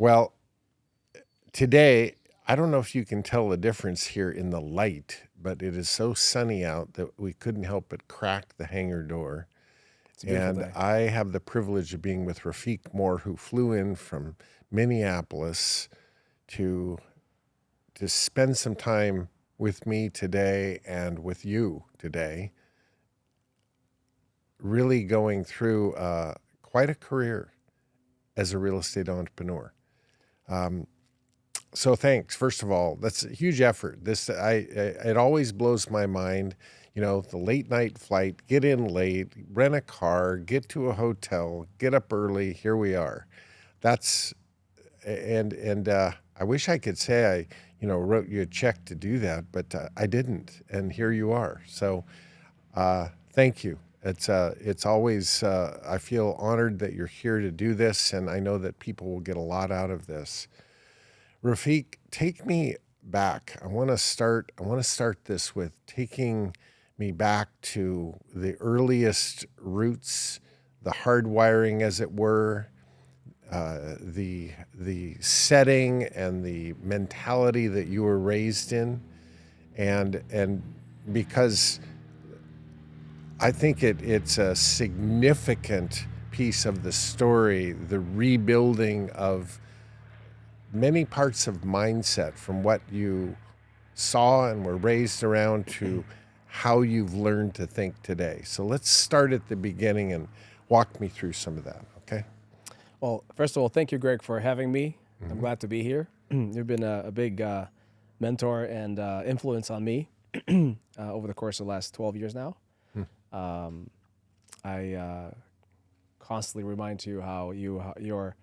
Well, today, I don't know if you can tell the difference here in the light, but it is so sunny out that we couldn't help but crack the hangar door. It's a beautiful And day. I have the privilege of being with Rafik Moore, who flew in from Minneapolis to spend some time with me today and with you today, really going through quite a career as a real estate entrepreneur. So thanks. First of all, that's a huge effort. It always blows my mind. You know, the late night flight, get in late, rent a car, get to a hotel, get up early. Here we are. That's and I wish I could say I wrote you a check to do that, but I didn't. And here you are. So thank you. It's always I feel honored that you're here to do this, and I know that people will get a lot out of this. Rafik, take me back. I want to start this with taking me back to the earliest roots, the hardwiring, as it were, the setting and the mentality that you were raised in, and because I think it's a significant piece of the story, the rebuilding of many parts of mindset from what you saw and were raised around to how you've learned to think today. So let's start at the beginning and walk me through some of that, okay? Well, first of all, thank you, Greg, for having me. I'm glad to be here. You've been a big mentor and influence on me over the course of the last 12 years now. I constantly remind you how your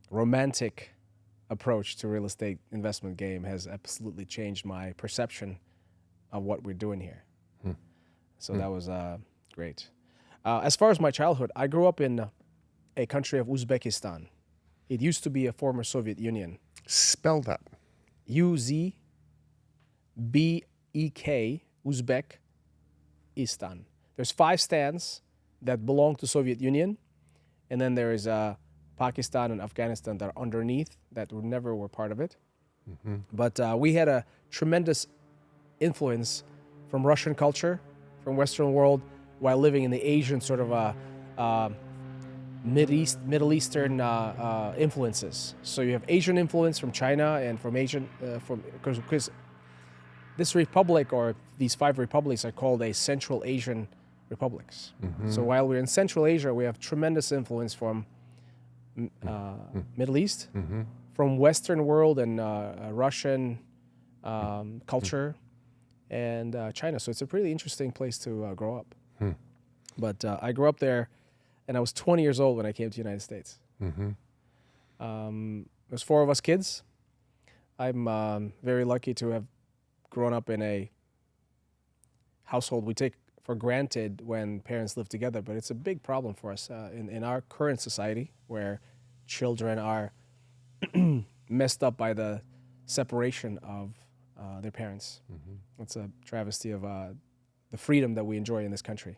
romantic approach to real estate investment game has absolutely changed my perception of what we're doing here. So that was great. As far as my childhood, I grew up in a country of Uzbekistan. It used to be a former Soviet Union. Spell that. Uzbek, Uzbekistan. There's 5 stands that belong to Soviet Union, and then there is Pakistan and Afghanistan that are underneath that never were part of it. But we had a tremendous influence from Russian culture, from Western world, while living in the Asian sort of Middle Eastern influences. So you have Asian influence from China and from Asian, because this republic or these 5 republics are called a Central Asian republics. So while we're in Central Asia, we have tremendous influence from Middle East, from Western world and Russian culture and China. So it's a pretty interesting place to grow up. But I grew up there, and I was 20 years old when I came to the United States. There's 4 of us kids. I'm very lucky to have grown up in a household we take for granted when parents live together, but it's a big problem for us in our current society where children are messed up by the separation of their parents. It's a travesty of the freedom that we enjoy in this country.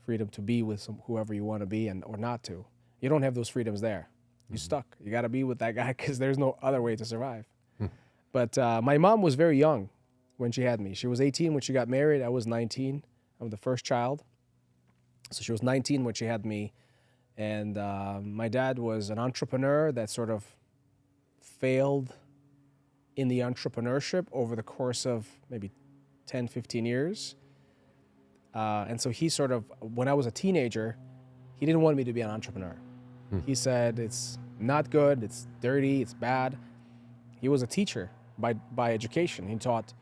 Freedom to be with whoever you want to be or not to. You don't have those freedoms there. You're stuck. You got to be with that guy because there's no other way to survive. But my mom was very young when she had me. She was 18 when she got married. I was 19. I'm the first child. So she was 19 when she had me. And my dad was an entrepreneur that sort of failed in the entrepreneurship over the course of maybe 10, 15 years. And so he sort of, when I was a teenager, he didn't want me to be an entrepreneur. He said, it's not good, it's dirty, it's bad. He was a teacher by education. He taught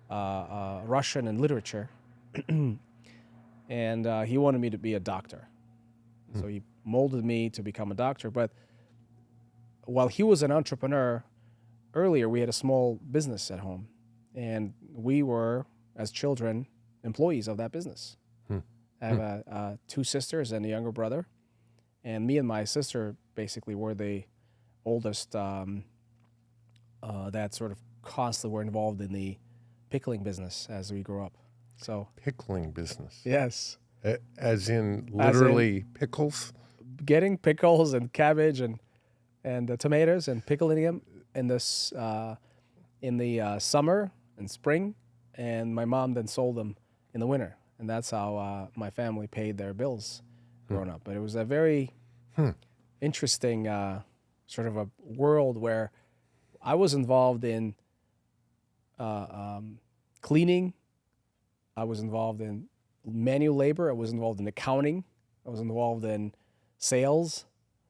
Russian and literature. And he wanted me to be a doctor. So he molded me to become a doctor. But while he was an entrepreneur, earlier we had a small business at home. And we were, as children, employees of that business. I have 2 sisters and a younger brother. And me and my sister basically were the oldest that sort of constantly were involved in the pickling business as we grew up. So Pickling business. yes. As in literally pickles? Getting pickles and cabbage and and tomatoes and pickling them in this in the summer and spring, and my mom then sold them in the winter, and that's how my family paid their bills growing up. But it was a very interesting sort of a world where I was involved in cleaning. I was involved in manual labor. I was involved in accounting. I was involved in sales,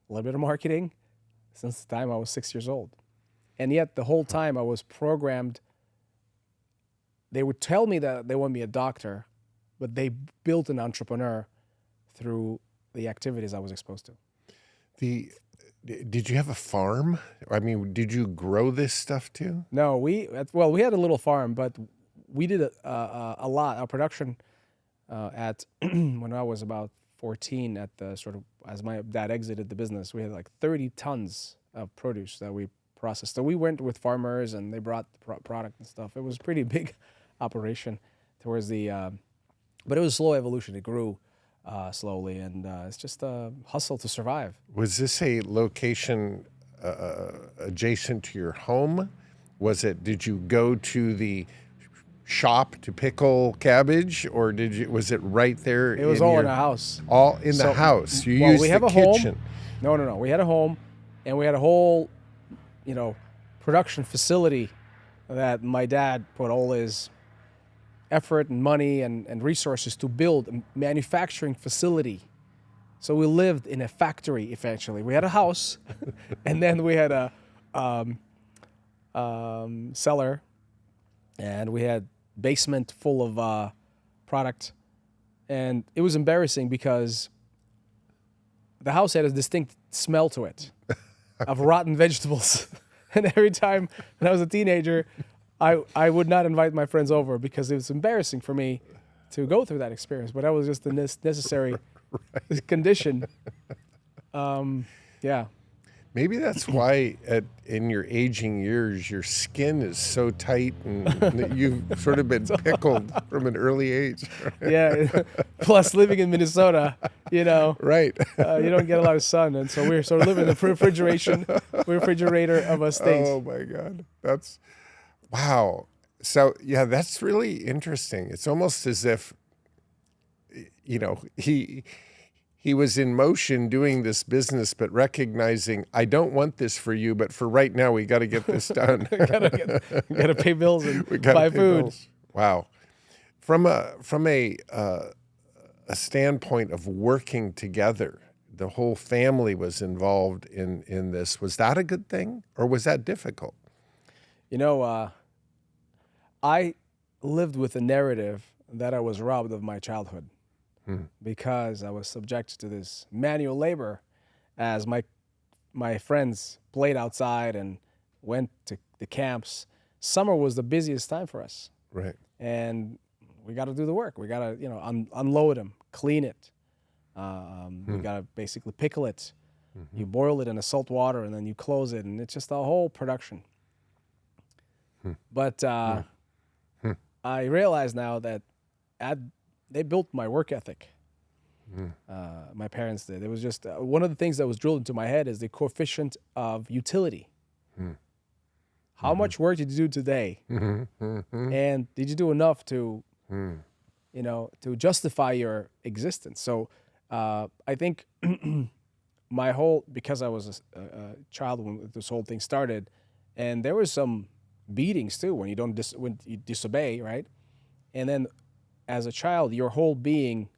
a little bit of marketing since the time I was 6 years old. And yet the whole time I was programmed. They would tell me that they want me a doctor, but they built an entrepreneur through the activities I was exposed to. Did you have a farm? I mean, did you grow this stuff too? No, we had a little farm, but we did a lot. Our production at when I was about 14, at the sort of as my dad exited the business, we had like 30 tons of produce that we processed. So we went with farmers, and they brought the product and stuff. It was a pretty big operation towards the, but it was a slow evolution. It grew slowly, and it's just a hustle to survive. Was this a location adjacent to your home? Did you go to the shop to pickle cabbage, or was it right there? It was all in the house. All in the house. You used we have the a kitchen. Home. No. We had a home, and we had a whole, production facility that my dad put all his effort and money and resources to build a manufacturing facility. So we lived in a factory, essentially. We had a house, and then we had a cellar, and we had basement full of product. And it was embarrassing because the house had a distinct smell to it of rotten vegetables. And every time when I was a teenager, I would not invite my friends over because it was embarrassing for me to go through that experience. But that was just the necessary condition. Yeah. Maybe that's why in your aging years, your skin is so tight and that you've sort of been pickled from an early age. Yeah. Plus living in Minnesota, Right. you don't get a lot of sun. And so we're sort of living in the refrigerator of a state. Oh my God. Wow. So yeah, that's really interesting. It's almost as if, he was in motion doing this business, but recognizing, I don't want this for you, but for right now, we got to get this done. We gotta pay bills and buy food. Bills. Wow. From a standpoint of working together, the whole family was involved in this. Was that a good thing, or was that difficult? I lived with a narrative that I was robbed of my childhood. Because I was subjected to this manual labor as my friends played outside and went to the camps. Summer was the busiest time for us. Right. And we got to do the work. We got to, unload them, clean it. We got to basically pickle it. Mm-hmm. You boil it in a salt water, and then you close it, and it's just a whole production. But I realize now that they built my work ethic. My parents did. It was just one of the things that was drilled into my head is the coefficient of utility. How much work did you do today? And did you do enough to, to justify your existence? So I think because I was a child when this whole thing started, and there was some beatings too when you disobey, right? And then as a child, your whole being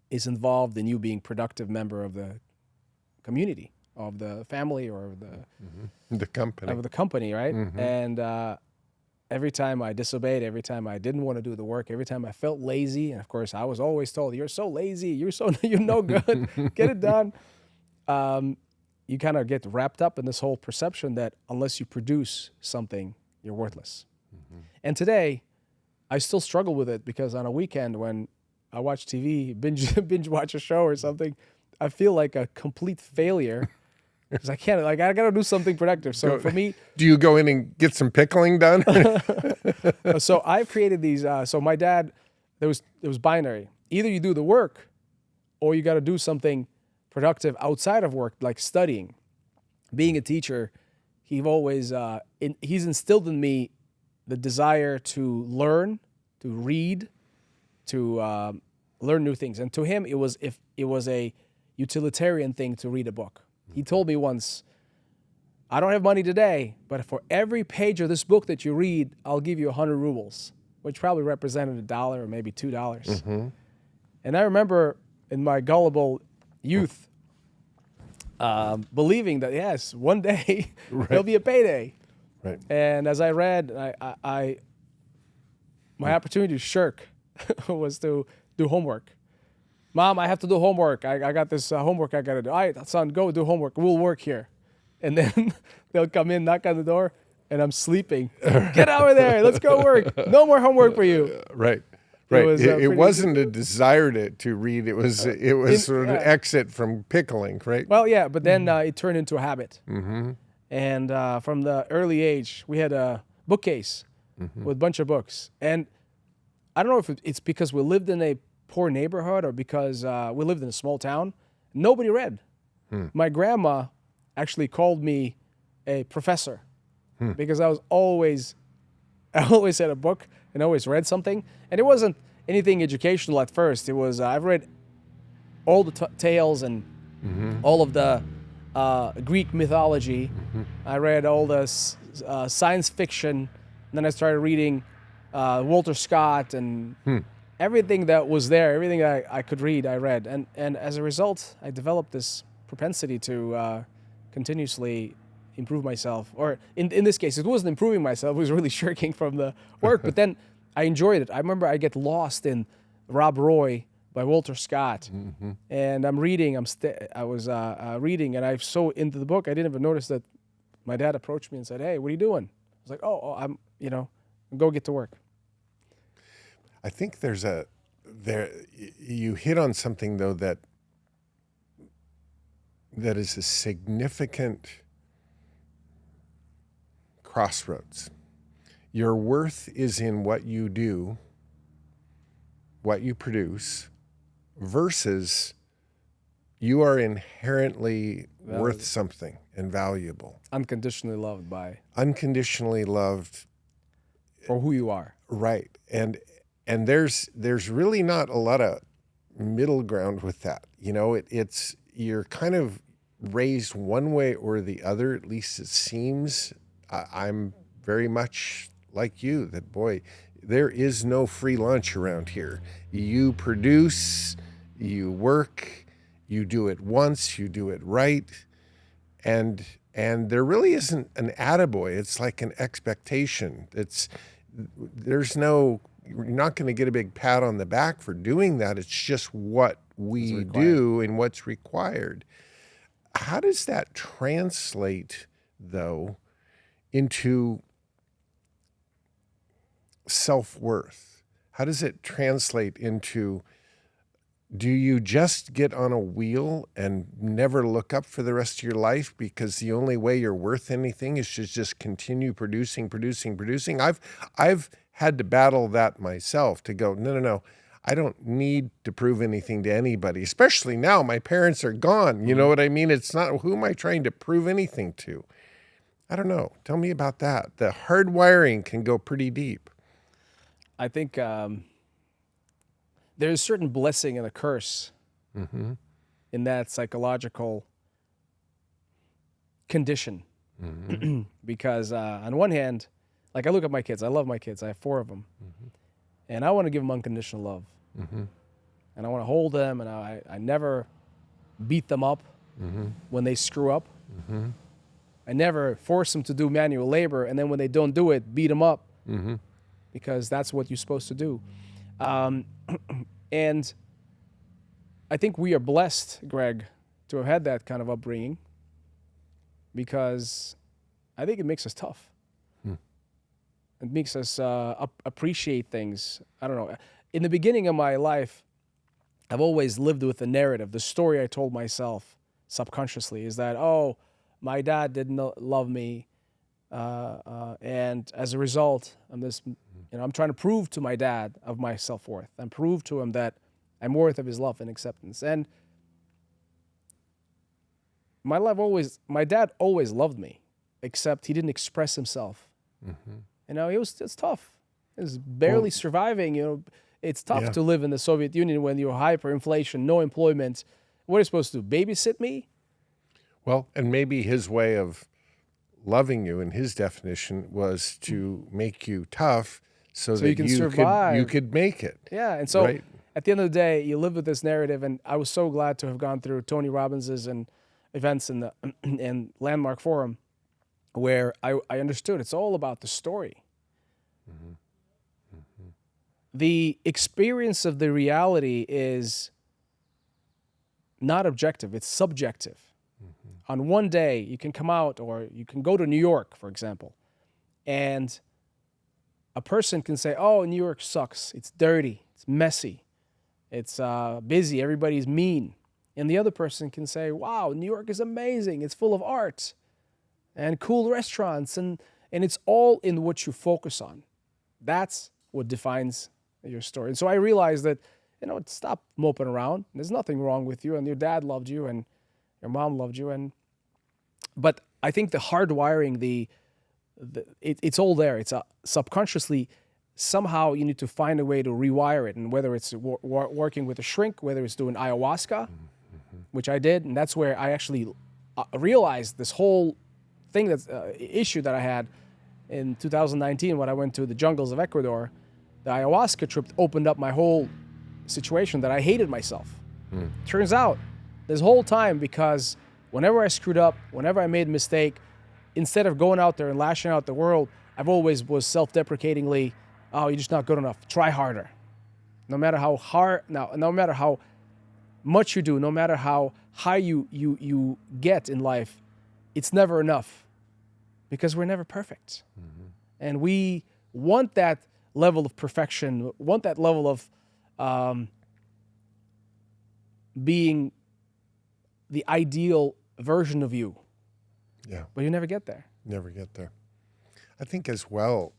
is involved in you being productive member of the community, of the family, or of the company, right? And every time I disobeyed, every time I didn't want to do the work, every time I felt lazy, and of course I was always told, "You're so lazy. You're no good. Get it done." You kind of get wrapped up in this whole perception that unless you produce something, you're worthless. And today, I still struggle with it because on a weekend when I watch TV, binge watch a show or something, I feel like a complete failure because I got to do something productive. So for me, do you go in and get some pickling done? So I've created these. So my dad, it was binary. Either you do the work, or you got to do something productive outside of work, like studying. being a teacher, he's instilled in me the desire to learn, to read, to learn new things. And to him, it was a utilitarian thing to read a book. He told me once, I don't have money today, but for every page of this book that you read, I'll give you 100 rubles, which probably represented $1 or maybe $2. Mm-hmm. And I remember in my gullible youth believing that, yes, one day there'll be a payday. Right. And as I read, my opportunity to shirk was to do homework. Mom, I have to do homework. I got this homework I got to do. All right, son, go do homework. We'll work here. And then they'll come in, knock on the door, and I'm sleeping. Get over there. Let's go work. No more homework for you. Right. Right. It wasn't a desire to read. It was sort of an exit from pickling, right? Well, yeah, but then it turned into a habit. Mm-hmm. And from the early age, we had a bookcase with a bunch of books. And I don't know if it's because we lived in a poor neighborhood or because we lived in a small town. Nobody read. My grandma actually called me a professor because I always had a book and always read something. And it wasn't anything educational at first. It was, I've read all the tales and all of the Greek mythology. I read all the science fiction. And then I started reading Walter Scott and everything that was there, everything I could read, I read. And as a result, I developed this propensity to continuously improve myself. Or in this case, it wasn't improving myself, it was really shirking from the work. But then I enjoyed it. I remember I get lost in Rob Roy by Walter Scott. And I'm reading, I was reading, and I'm so into the book, I didn't even notice that my dad approached me and said, "Hey, what are you doing?" I was like, oh I'm, go get to work. I think you hit on something though that is a significant crossroads. Your worth is in what you do, what you produce, versus you are inherently worth something and valuable. Unconditionally loved Unconditionally loved. For who you are. Right. And there's really not a lot of middle ground with that. It's you're kind of raised one way or the other, at least it seems. I'm very much like you, that boy, there is no free lunch around here. You produce, you work, you do it once, you do it right, and there really isn't an attaboy. It's like an expectation. You're not going to get a big pat on the back for doing that. It's just what we do and what's required. How does that translate, though, into self-worth? How does it translate into, do you just get on a wheel and never look up for the rest of your life because the only way you're worth anything is to just continue producing? I've had to battle that myself, to go, no, I don't need to prove anything to anybody, especially now my parents are gone. You know what I mean? It's not, who am I trying to prove anything to? I don't know. Tell me about that. The hardwiring can go pretty deep. I think there's a certain blessing and a curse in that psychological condition. Because on one hand, like I look at my kids, I love my kids. I have 4 of them. And I want to give them unconditional love. And I want to hold them, and I never beat them up when they screw up. I never force them to do manual labor, and then when they don't do it, beat them up. Because that's what you're supposed to do. And I think we are blessed, Greg, to have had that kind of upbringing, because I think it makes us tough. It makes us appreciate things. I don't know. In the beginning of my life, I've always lived with the narrative. The story I told myself subconsciously is that, oh, my dad didn't love me, and as a result, I'm trying to prove to my dad of my self-worth and prove to him that I'm worth of his love and acceptance. And my dad always loved me, except he didn't express himself. It's tough. He was barely surviving. It's tough to live in the Soviet Union when you're hyperinflation, no employment. What are you supposed to do? Babysit me? Well, and maybe his way of loving you, and his definition, was to make you tough so that you can survive. You could make it. Yeah, and so right? At the end of the day, you live with this narrative, and I was so glad to have gone through Tony Robbins's and events in the and Landmark Forum, where I understood it's all about the story. The experience of the reality is not objective, it's subjective. On one day, you can come out, or you can go to New York, for example, and a person can say, oh, New York sucks. It's dirty. It's messy. It's busy. Everybody's mean. And the other person can say, wow, New York is amazing. It's full of art and cool restaurants. And it's all in what you focus on. That's what defines your story. And so I realized that, stop moping around. There's nothing wrong with you. And your dad loved you and your mom loved you. But I think the hardwiring, it's all there. It's subconsciously, somehow you need to find a way to rewire it. And whether it's working with a shrink, whether it's doing ayahuasca, which I did, and that's where I actually realized this whole thing, that's issue that I had in 2019 when I went to the jungles of Ecuador. The ayahuasca trip opened up my whole situation that I hated myself. Turns out, this whole time, because whenever I screwed up, whenever I made a mistake, instead of going out there and lashing out the world, I've always was self-deprecatingly, oh, you're just not good enough. Try harder. No matter how hard, no matter how much you do, no matter how high you get in life, it's never enough, because we're never perfect. And we want that level of perfection, want that level of being the ideal version of you. Yeah. But you never get there. Never get there. I think as well,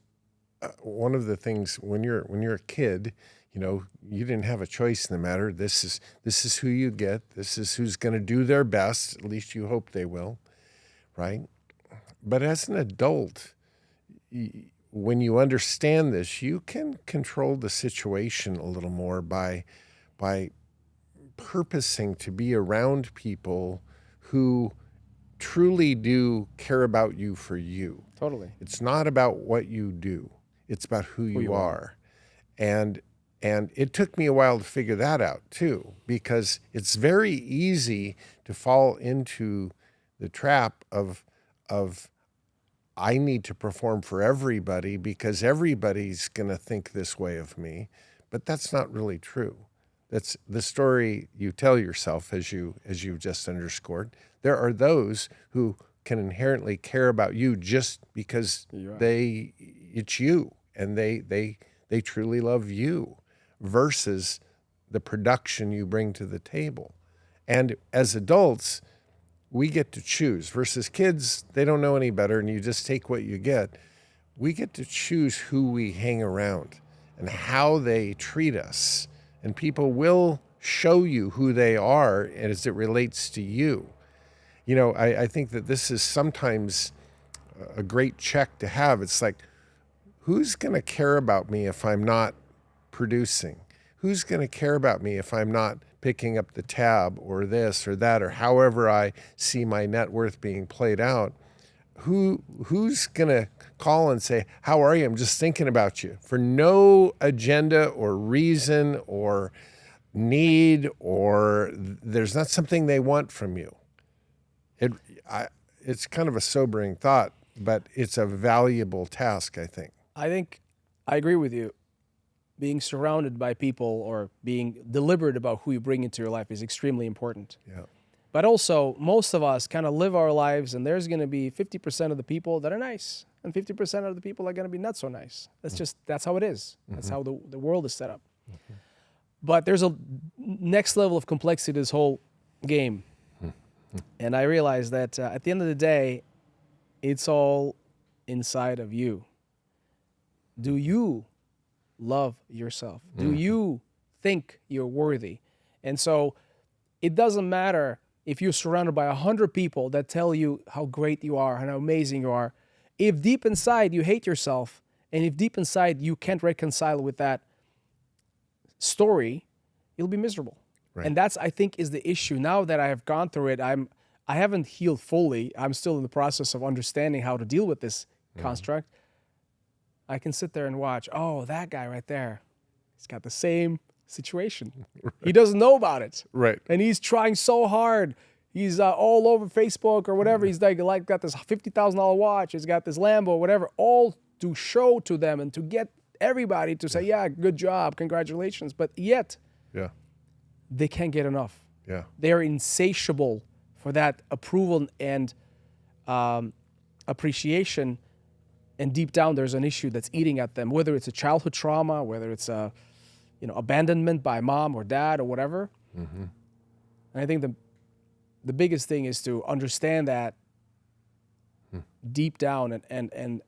one of the things when you're a kid, you didn't have a choice in the matter. This is who you get. This is who's going to do their best. At least you hope they will, right? But as an adult, when you understand this, you can control the situation a little more by purposing to be around people who truly do care about you for you. Totally. It's not about what you do. It's about who you are. And it took me a while to figure that out too, because it's very easy to fall into the trap of I need to perform for everybody because everybody's going to think this way of me. But that's not really true. That's the story you tell yourself, as you just underscored. There are those who can inherently care about you just because it's you, and they truly love you, versus the production you bring to the table. And as adults, we get to choose, versus kids, they don't know any better and you just take what you get. We get to choose who we hang around and how they treat us. And people will show you who they are as it relates to you. I think that this is sometimes a great check to have. It's like, who's going to care about me if I'm not producing? Who's going to care about me if I'm not picking up the tab or this or that, or however I see my net worth being played out? Who's going to call and say, how are you? I'm just thinking about you, for no agenda or reason or need, or there's not something they want from you. It's kind of a sobering thought, but it's a valuable task, I think. I agree with you. Being surrounded by people, or being deliberate about who you bring into your life, is extremely important. Yeah. But also, most of us kind of live our lives, and there's going to be 50% of the people that are nice, and 50% of the people are going to be not so nice. That's how it is. That's how the world is set up. But there's a next level of complexity to this whole game. And I realized that at the end of the day, it's all inside of you. Do you love yourself? Do you think you're worthy? And so it doesn't matter, if you're surrounded by 100 people that tell you how great you are and how amazing you are, if deep inside you hate yourself, and if deep inside you can't reconcile with that story, you'll be miserable. Right. And that's, I think, is the issue. Now that I have gone through it, I haven't healed fully. I'm still in the process of understanding how to deal with this construct. I can sit there and watch, oh, that guy right there, he's got the same situation. Right. He doesn't know about it. Right. And he's trying so hard. He's all over Facebook or whatever. He's like got this $50,000 watch. He's got this Lambo, whatever, all to show to them and to get everybody to say, yeah, good job, congratulations. But yet, they can't get enough. Yeah. They're insatiable for that approval and appreciation. And deep down, there's an issue that's eating at them, whether it's a childhood trauma, whether it's a, abandonment by mom or dad or whatever. Mm-hmm. And I think the biggest thing is to understand that deep down, and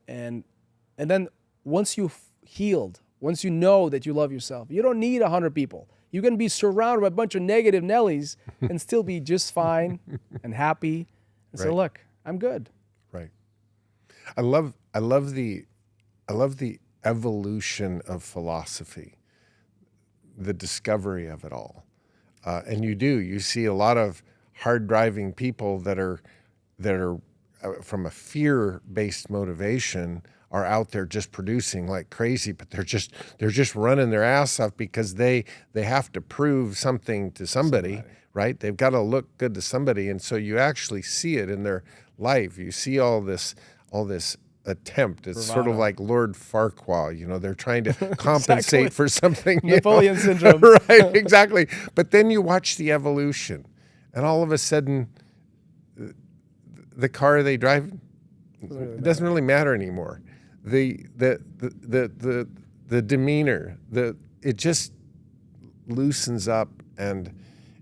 then once you've healed, once you know that you love yourself, you don't need 100 people. You can be surrounded by a bunch of negative Nellies and still be just fine and happy and say, look, I'm good. Right. I love the evolution of philosophy, the discovery of it all. And you see a lot of hard driving people that are from a fear-based motivation are out there just producing like crazy, but they're just running their ass off because they have to prove something to somebody, right? They've got to look good to somebody, and so you actually see it in their life. You see all this attempt. It's Bravado. sort of like Lord Farquaad. They're trying to compensate for something. Napoleon syndrome. Right, exactly. But then you watch the evolution, and all of a sudden, the car they drive doesn't really matter anymore. The demeanor, it just loosens up, and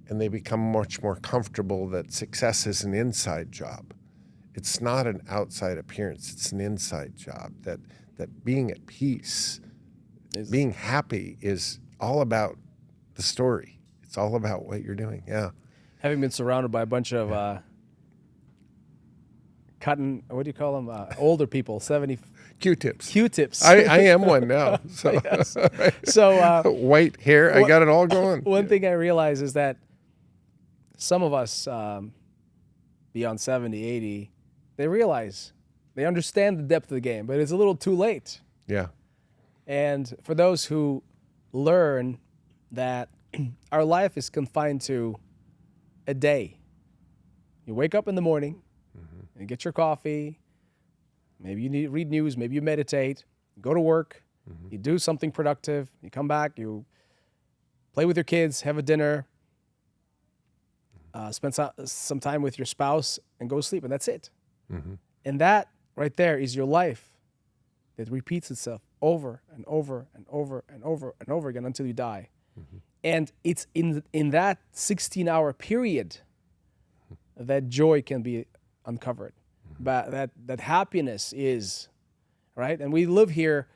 they become much more comfortable that success is an inside job. It's not an outside appearance. It's an inside job. That being at peace, being happy is all about the story. It's all about what you're doing. Yeah. Having been surrounded by a bunch of what do you call them? Older people, 70. Q-tips. Q-tips. I am one now. So, yes. So white hair, I got it all going. One thing I realize is that some of us beyond 70, 80, they understand the depth of the game, but it's a little too late. Yeah. And for those who learn that our life is confined to a day, you wake up in the morning, you get your coffee, maybe you read news, maybe you meditate, go to work, you do something productive, you come back, you play with your kids, have a dinner, spend some time with your spouse, and go sleep, and that's it. And that right there is your life that repeats itself over and over and over and over and over again until you die. And it's in that 16-hour period that joy can be uncovered. But that happiness is, right? And we live here.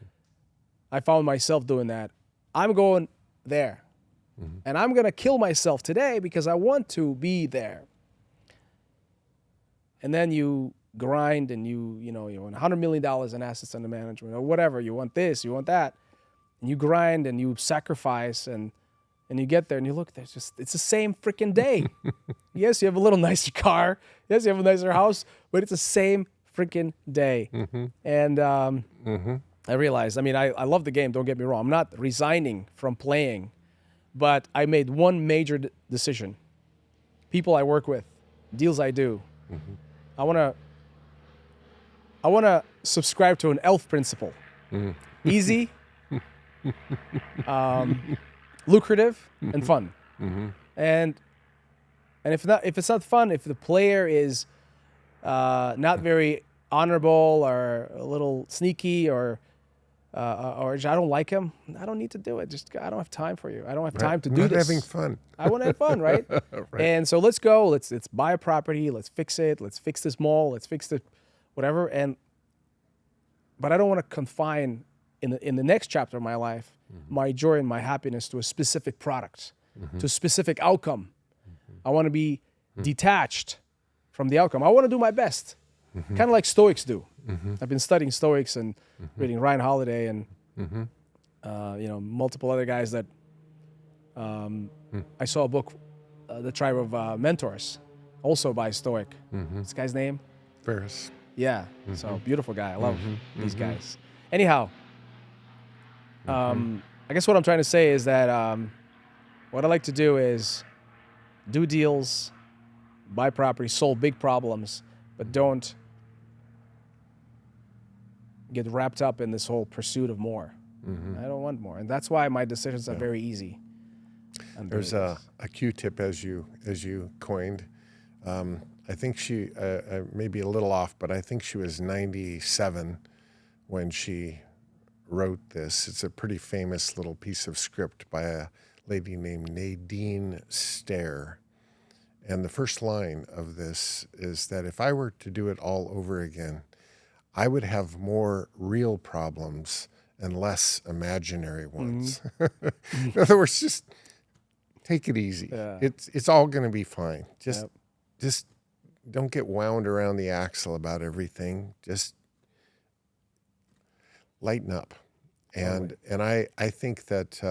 I found myself doing that. I'm going there. And I'm going to kill myself today because I want to be there. And then you grind and you want $100 million in assets under management or whatever. You want this, you want that. And you grind and you sacrifice and you get there and you look, it's the same freaking day. Yes, you have a little nicer car. Yes, you have a nicer house, but it's the same freaking day. And I realized, I love the game, don't get me wrong. I'm not resigning from playing, but I made one major decision. People I work with, deals I do. I want to subscribe to an ELF principle. Easy, lucrative, and fun. And if it's not fun, if the player is not very honorable or a little sneaky or I don't like him, I don't need to do it. I don't have time for you. I don't have time to do this. Having fun. I want to have fun, right? And so let's go. Let's buy a property. Let's fix it. Let's fix this mall. Let's fix the whatever. But I don't want to confine in the next chapter of my life my joy and my happiness to a specific product, to a specific outcome. I want to be detached from the outcome. I want to do my best, kind of like Stoics do. I've been studying Stoics and reading Ryan Holiday and multiple other guys that I saw a book, The Tribe of Mentors, also by Stoic. This guy's name? Ferris. Yeah. So beautiful guy. I love these guys. Anyhow, I guess what I'm trying to say is that what I like to do is do deals, buy property, solve big problems, but don't get wrapped up in this whole pursuit of more. I don't want more, and that's why my decisions are very easy. There's a Q-tip as you coined. I think she may be a little off, but I think she was 97 when she wrote this. It's a pretty famous little piece of script by a lady named Nadine Stair. And the first line of this is that if I were to do it all over again, I would have more real problems and less imaginary ones. In other words, just take it easy. Yeah. It's all going to be fine. Just don't get wound around the axle about everything. Just lighten up. And I think that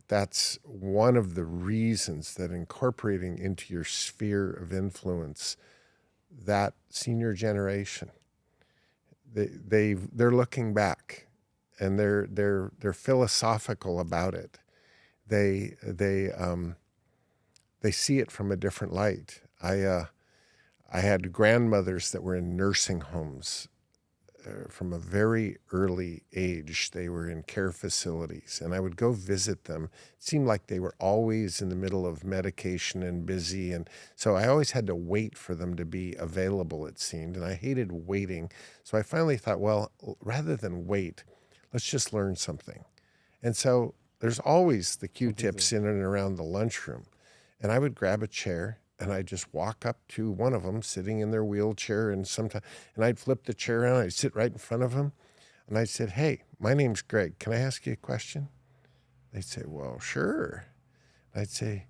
that's one of the reasons that incorporating into your sphere of influence that senior generation, they're looking back, and they're philosophical about it. They see it from a different light. I had grandmothers that were in nursing homes from a very early age. They were in care facilities, and I would go visit them. It seemed like they were always in the middle of medication and busy, and so I always had to wait for them to be available, it seemed, and I hated waiting. So I finally thought, well, rather than wait, let's just learn something. And so there's always the Q-tips in and around the lunchroom, and I would grab a chair and I'd just walk up to one of them sitting in their wheelchair, and I'd flip the chair around. I'd sit right in front of them, and I said, "Hey, my name's Greg. Can I ask you a question?" They'd say, "Well, sure." I'd say,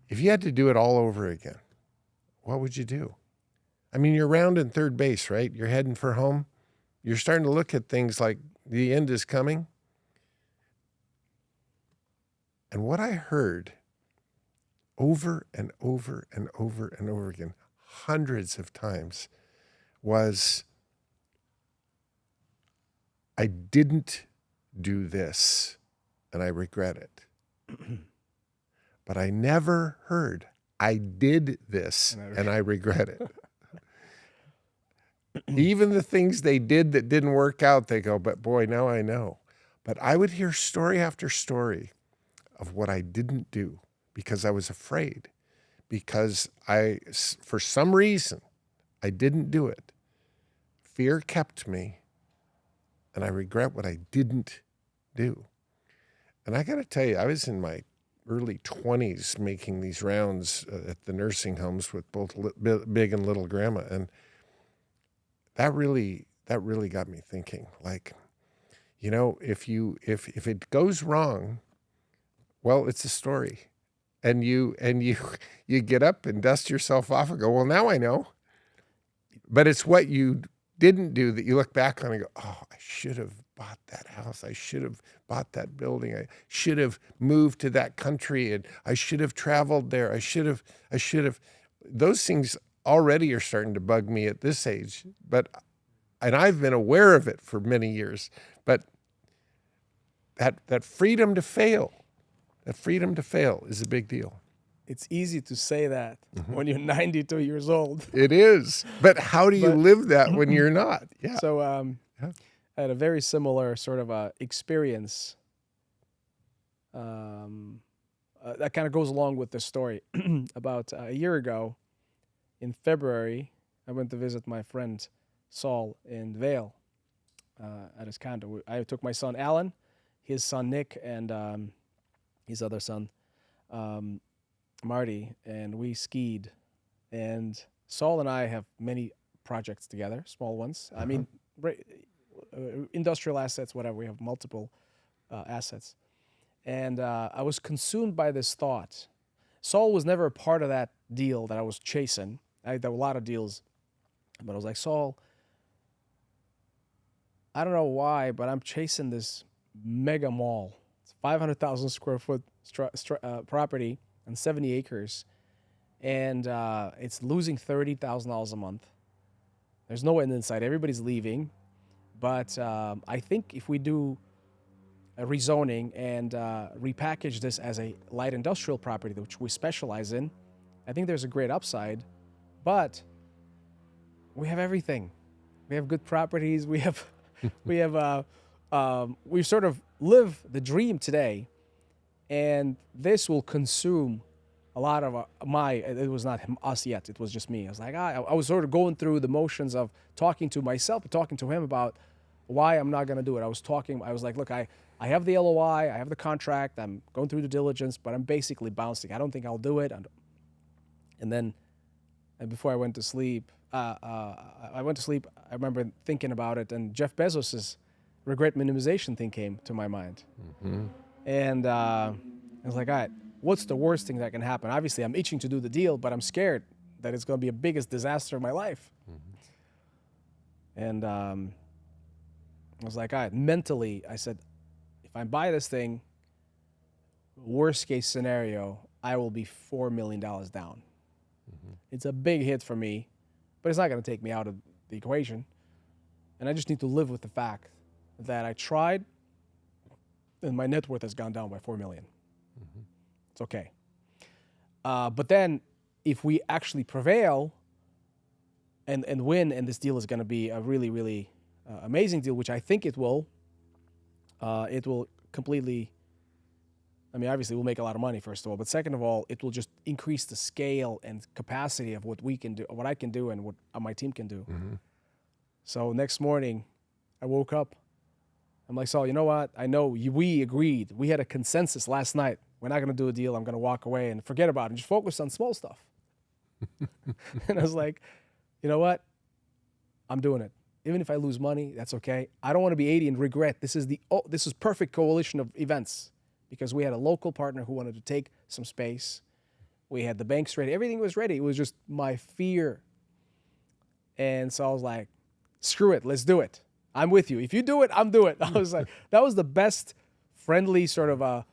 "If you had to do it all over again, what would you do? I mean, you're rounding third base, right? You're heading for home. You're starting to look at things like the end is coming." And what I heard over and over and over and over again, hundreds of times, was, "I didn't do this, and I regret it." But I never heard, "I did this, and I regret it." Even the things they did that didn't work out, they go, "But boy, now I know." But I would hear story after story of what I didn't do because I was afraid, because for some reason, I didn't do it. Fear kept me, and I regret what I didn't do. And I got to tell you, I was in my early 20s making these rounds at the nursing homes with both big and little grandma, and that really got me thinking. Like, if it goes wrong, well, it's a story. And you get up and dust yourself off and go, "Well, now I know." But it's what you didn't do that you look back on and go, "Oh, I should have bought that house. I should have bought that building. I should have moved to that country, and I should have traveled there. I should have." Those things already are starting to bug me at this age, and I've been aware of it for many years. But that freedom to fail. That freedom to fail is a big deal. It's easy to say that when you're 92 years old. It is. But how do you live that when you're not? Yeah. So I had a very similar sort of experience that kind of goes along with this story. About a year ago, in February, I went to visit my friend Saul in Vail at his condo. I took my son Alan, his son Nick, and his other son, Marty, and we skied. And Saul and I have many projects together, small ones. I mean, industrial assets, whatever. We have multiple assets. And I was consumed by this thought Saul was never a part of that deal that I was chasing. There were a lot of deals, but I was like, Saul, I don't know why, but I'm chasing this mega mall. It's 500,000 square foot property on 70 acres, and it's losing $30,000 a month. There's no end in sight. Everybody's leaving. But I think if we do a rezoning and repackage this as a light industrial property, which we specialize in, I think there's a great upside. But we have everything. We have good properties. We sort of live the dream today, and this will consume a lot of it was not us yet, it was just me. I was like, I was sort of going through the motions of talking to myself, talking to him about why I'm not going to do it. I was like, look, I have the LOI, I have the contract, I'm going through the diligence, but I'm basically bouncing. I don't think I'll do it. And before I went to sleep, I remember thinking about it, and Jeff Bezos's regret minimization thing came to my mind. Mm-hmm. And I was like, all right, what's the worst thing that can happen? Obviously, I'm itching to do the deal, but I'm scared that it's going to be the biggest disaster of my life. Mm-hmm. And I was like, all right, mentally, I said, if I buy this thing, worst case scenario, I will be $4 million down. Mm-hmm. It's a big hit for me, but it's not going to take me out of the equation. And I just need to live with the fact that I tried and my net worth has gone down by $4 million. Mm-hmm. It's okay. But then if we actually prevail and win, and this deal is going to be a really, really amazing deal, which I think it will completely, I mean, obviously we'll make a lot of money, first of all, but second of all, it will just increase the scale and capacity of what we can do, what I can do, and what my team can do. Mm-hmm. So next morning, I woke up. I'm like, Saul, you know what? I know we agreed. We had a consensus last night. We're not going to do a deal. I'm going to walk away and forget about it and just focus on small stuff. And I was like, you know what? I'm doing it. Even if I lose money, that's okay. I don't want to be 80 and regret. This is perfect coalition of events, because we had a local partner who wanted to take some space. We had the banks ready. Everything was ready. It was just my fear. And so I was like, screw it. Let's do it. I'm with you. If you do it, I'm doing it. I was like, that was the best friendly sort of a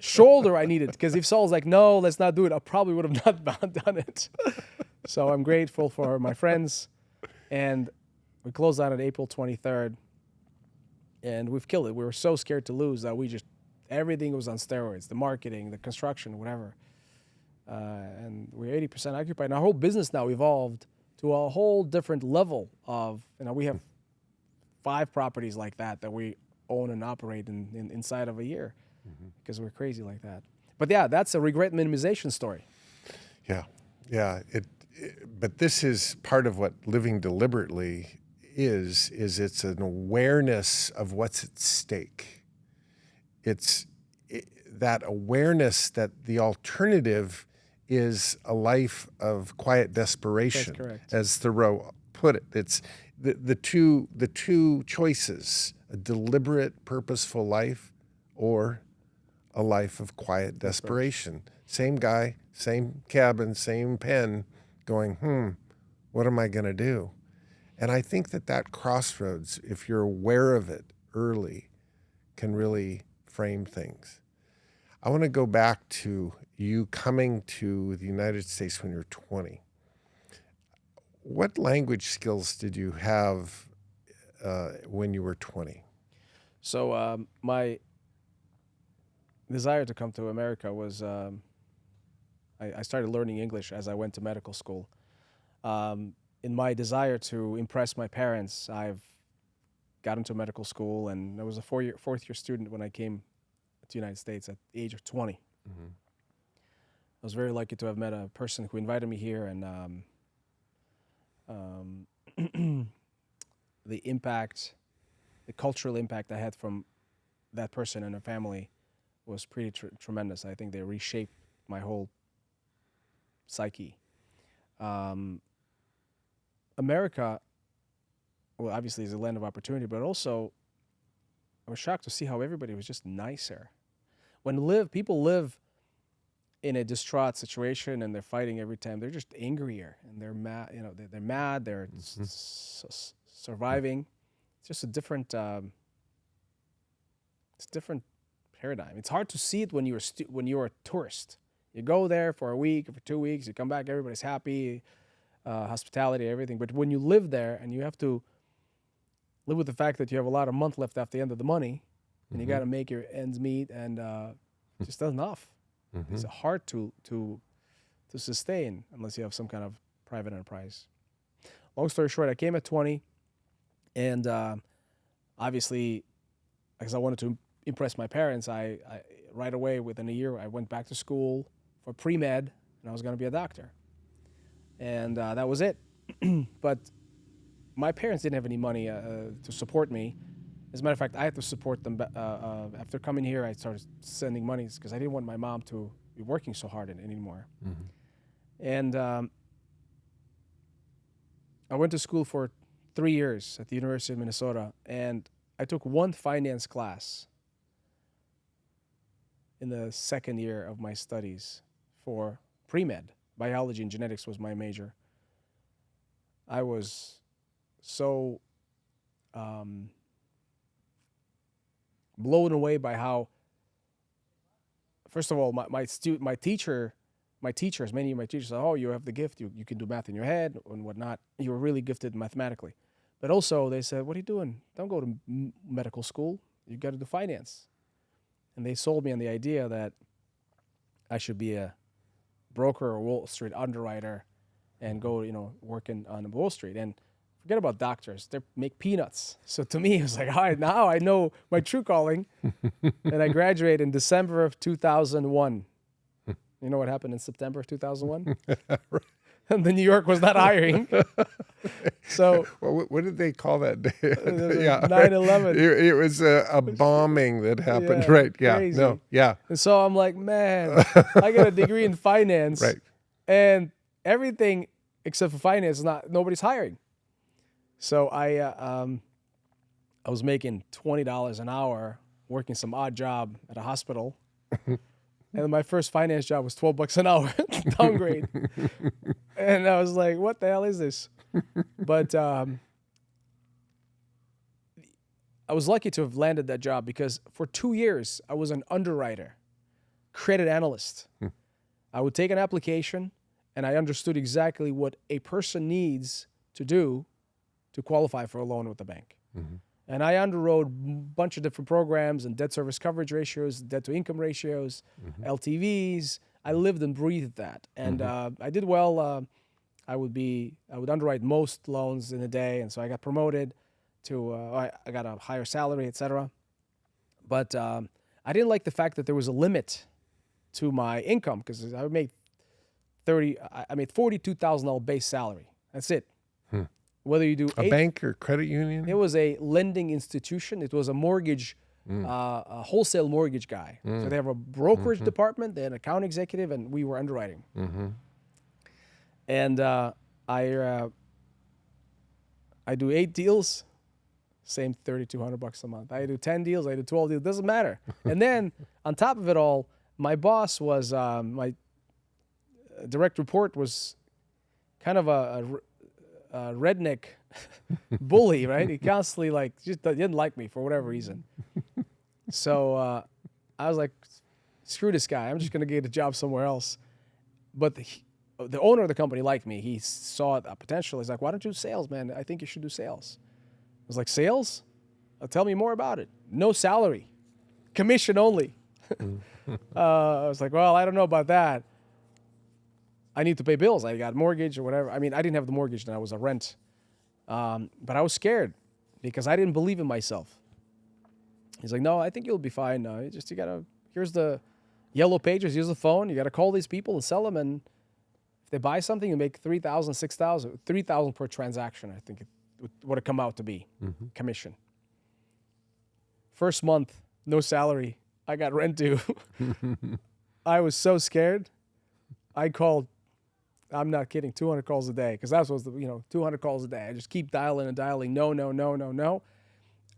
shoulder I needed. Because if Saul's like, no, let's not do it, I probably would have not done it. So I'm grateful for my friends. And we closed out on April 23rd. And we've killed it. We were so scared to lose that everything was on steroids. The marketing, the construction, whatever. And we're 80% occupied. And our whole business now evolved to a whole different level of, we have 5 properties like that we own and operate inside of a year, because we're crazy like that. But yeah, that's a regret minimization story. Yeah. But this is part of what living deliberately is it's an awareness of what's at stake. It's that awareness that the alternative is a life of quiet desperation. That's correct. As Thoreau put it. It's the two choices: a deliberate, purposeful life, or a life of quiet desperation. Same guy, same cabin, same pen, going, what am I going to do? And I think that crossroads, if you're aware of it early, can really frame things. I want to go back to you coming to the United States when you were 20. What language skills did you have when you were 20? So my desire to come to America was, I started learning English as I went to medical school. In my desire to impress my parents, I've got into medical school, and I was a fourth year student when I came to the United States at the age of 20. Mm-hmm. I was very lucky to have met a person who invited me here, and the cultural impact I had from that person and her family was pretty tremendous. I think they reshaped my whole psyche. America, well, obviously is a land of opportunity, but also I was shocked to see how everybody was just nicer. When people live in a distraught situation and they're fighting every time. They're just angrier and they're mad. You know, they're mad. They're surviving. It's just a different. It's a different paradigm. It's hard to see it when you're a tourist. You go there for a week or for 2 weeks. You come back. Everybody's happy, hospitality, everything. But when you live there and you have to live with the fact that you have a lot of month left after the end of the money, and you got to make your ends meet, and just not enough. It's hard to sustain unless you have some kind of private enterprise. Long story short, I came at 20, and obviously, because I wanted to impress my parents, I right away within a year I went back to school for pre-med, and I was going to be a doctor, and that was it. But my parents didn't have any money to support me. As a matter of fact, I had to support them. After coming here, I started sending money because I didn't want my mom to be working so hard anymore. And I went to school for 3 years at the University of Minnesota, and I took one finance class in the second year of my studies for pre-med. Biology and genetics was my major. I was so blown away by how, first of all, many of my teachers said, oh, you have the gift, you can do math in your head and whatnot. You were really gifted mathematically. But also they said, what are you doing? Don't go to medical school. You got to do finance. And they sold me on the idea that I should be a broker or Wall Street underwriter and go, working on Wall Street. And forget about doctors. They make peanuts. So to me, it was like, all right, now I know my true calling. And I graduated in December of 2001. You know what happened in September of 2001? And the New York was not hiring. So what did they call that day? 9/11. It was a bombing that happened, right? Yeah, crazy. no, yeah. And so I'm like, man, I got a degree in finance, Right. And everything except for finance, nobody's hiring. So I was making $20 an hour working some odd job at a hospital. And my first finance job was $12 an hour, downgrade. And I was like, what the hell is this? But I was lucky to have landed that job because for 2 years, I was an underwriter, credit analyst. I would take an application, and I understood exactly what a person needs to do to qualify for a loan with the bank. And I underwrote a bunch of different programs and debt service coverage ratios, debt to income ratios, LTVs. I lived and breathed that. And I did well. I would underwrite most loans in a day. And so I got promoted to, I got a higher salary, et cetera. But I didn't like the fact that there was a limit to my income because I made $42,000 base salary. That's it. Whether you do a bank or credit union? It was a lending institution. It was a mortgage, a wholesale mortgage guy. So they have a brokerage department, they had an account executive, and we were underwriting. And I do 8 deals, same $3,200 a month. I do 10 deals, I do 12 deals, doesn't matter. And then on top of it all, my boss was, my direct report was kind of a redneck bully, right? He constantly just didn't like me for whatever reason. So I was like, screw this guy. I'm just going to get a job somewhere else. But the owner of the company liked me. He saw a potential. He's like, why don't you do sales, man? I think you should do sales. I was like, sales? Tell me more about it. No salary. Commission only. I was like, well, I don't know about that. I need to pay bills. I got a mortgage or whatever. I mean, I didn't have the mortgage then. I was a rent. But I was scared because I didn't believe in myself. He's like, no, I think you'll be fine. Here's the yellow pages. Here's the phone. You got to call these people and sell them. And if they buy something, you make $3,000, $6,000, $3,000 per transaction, I think it would have come out to be commission. First month, no salary. I got rent due. I was so scared. I called, I'm not kidding, 200 calls a day because that was 200 calls a day. I just keep dialing and dialing. No.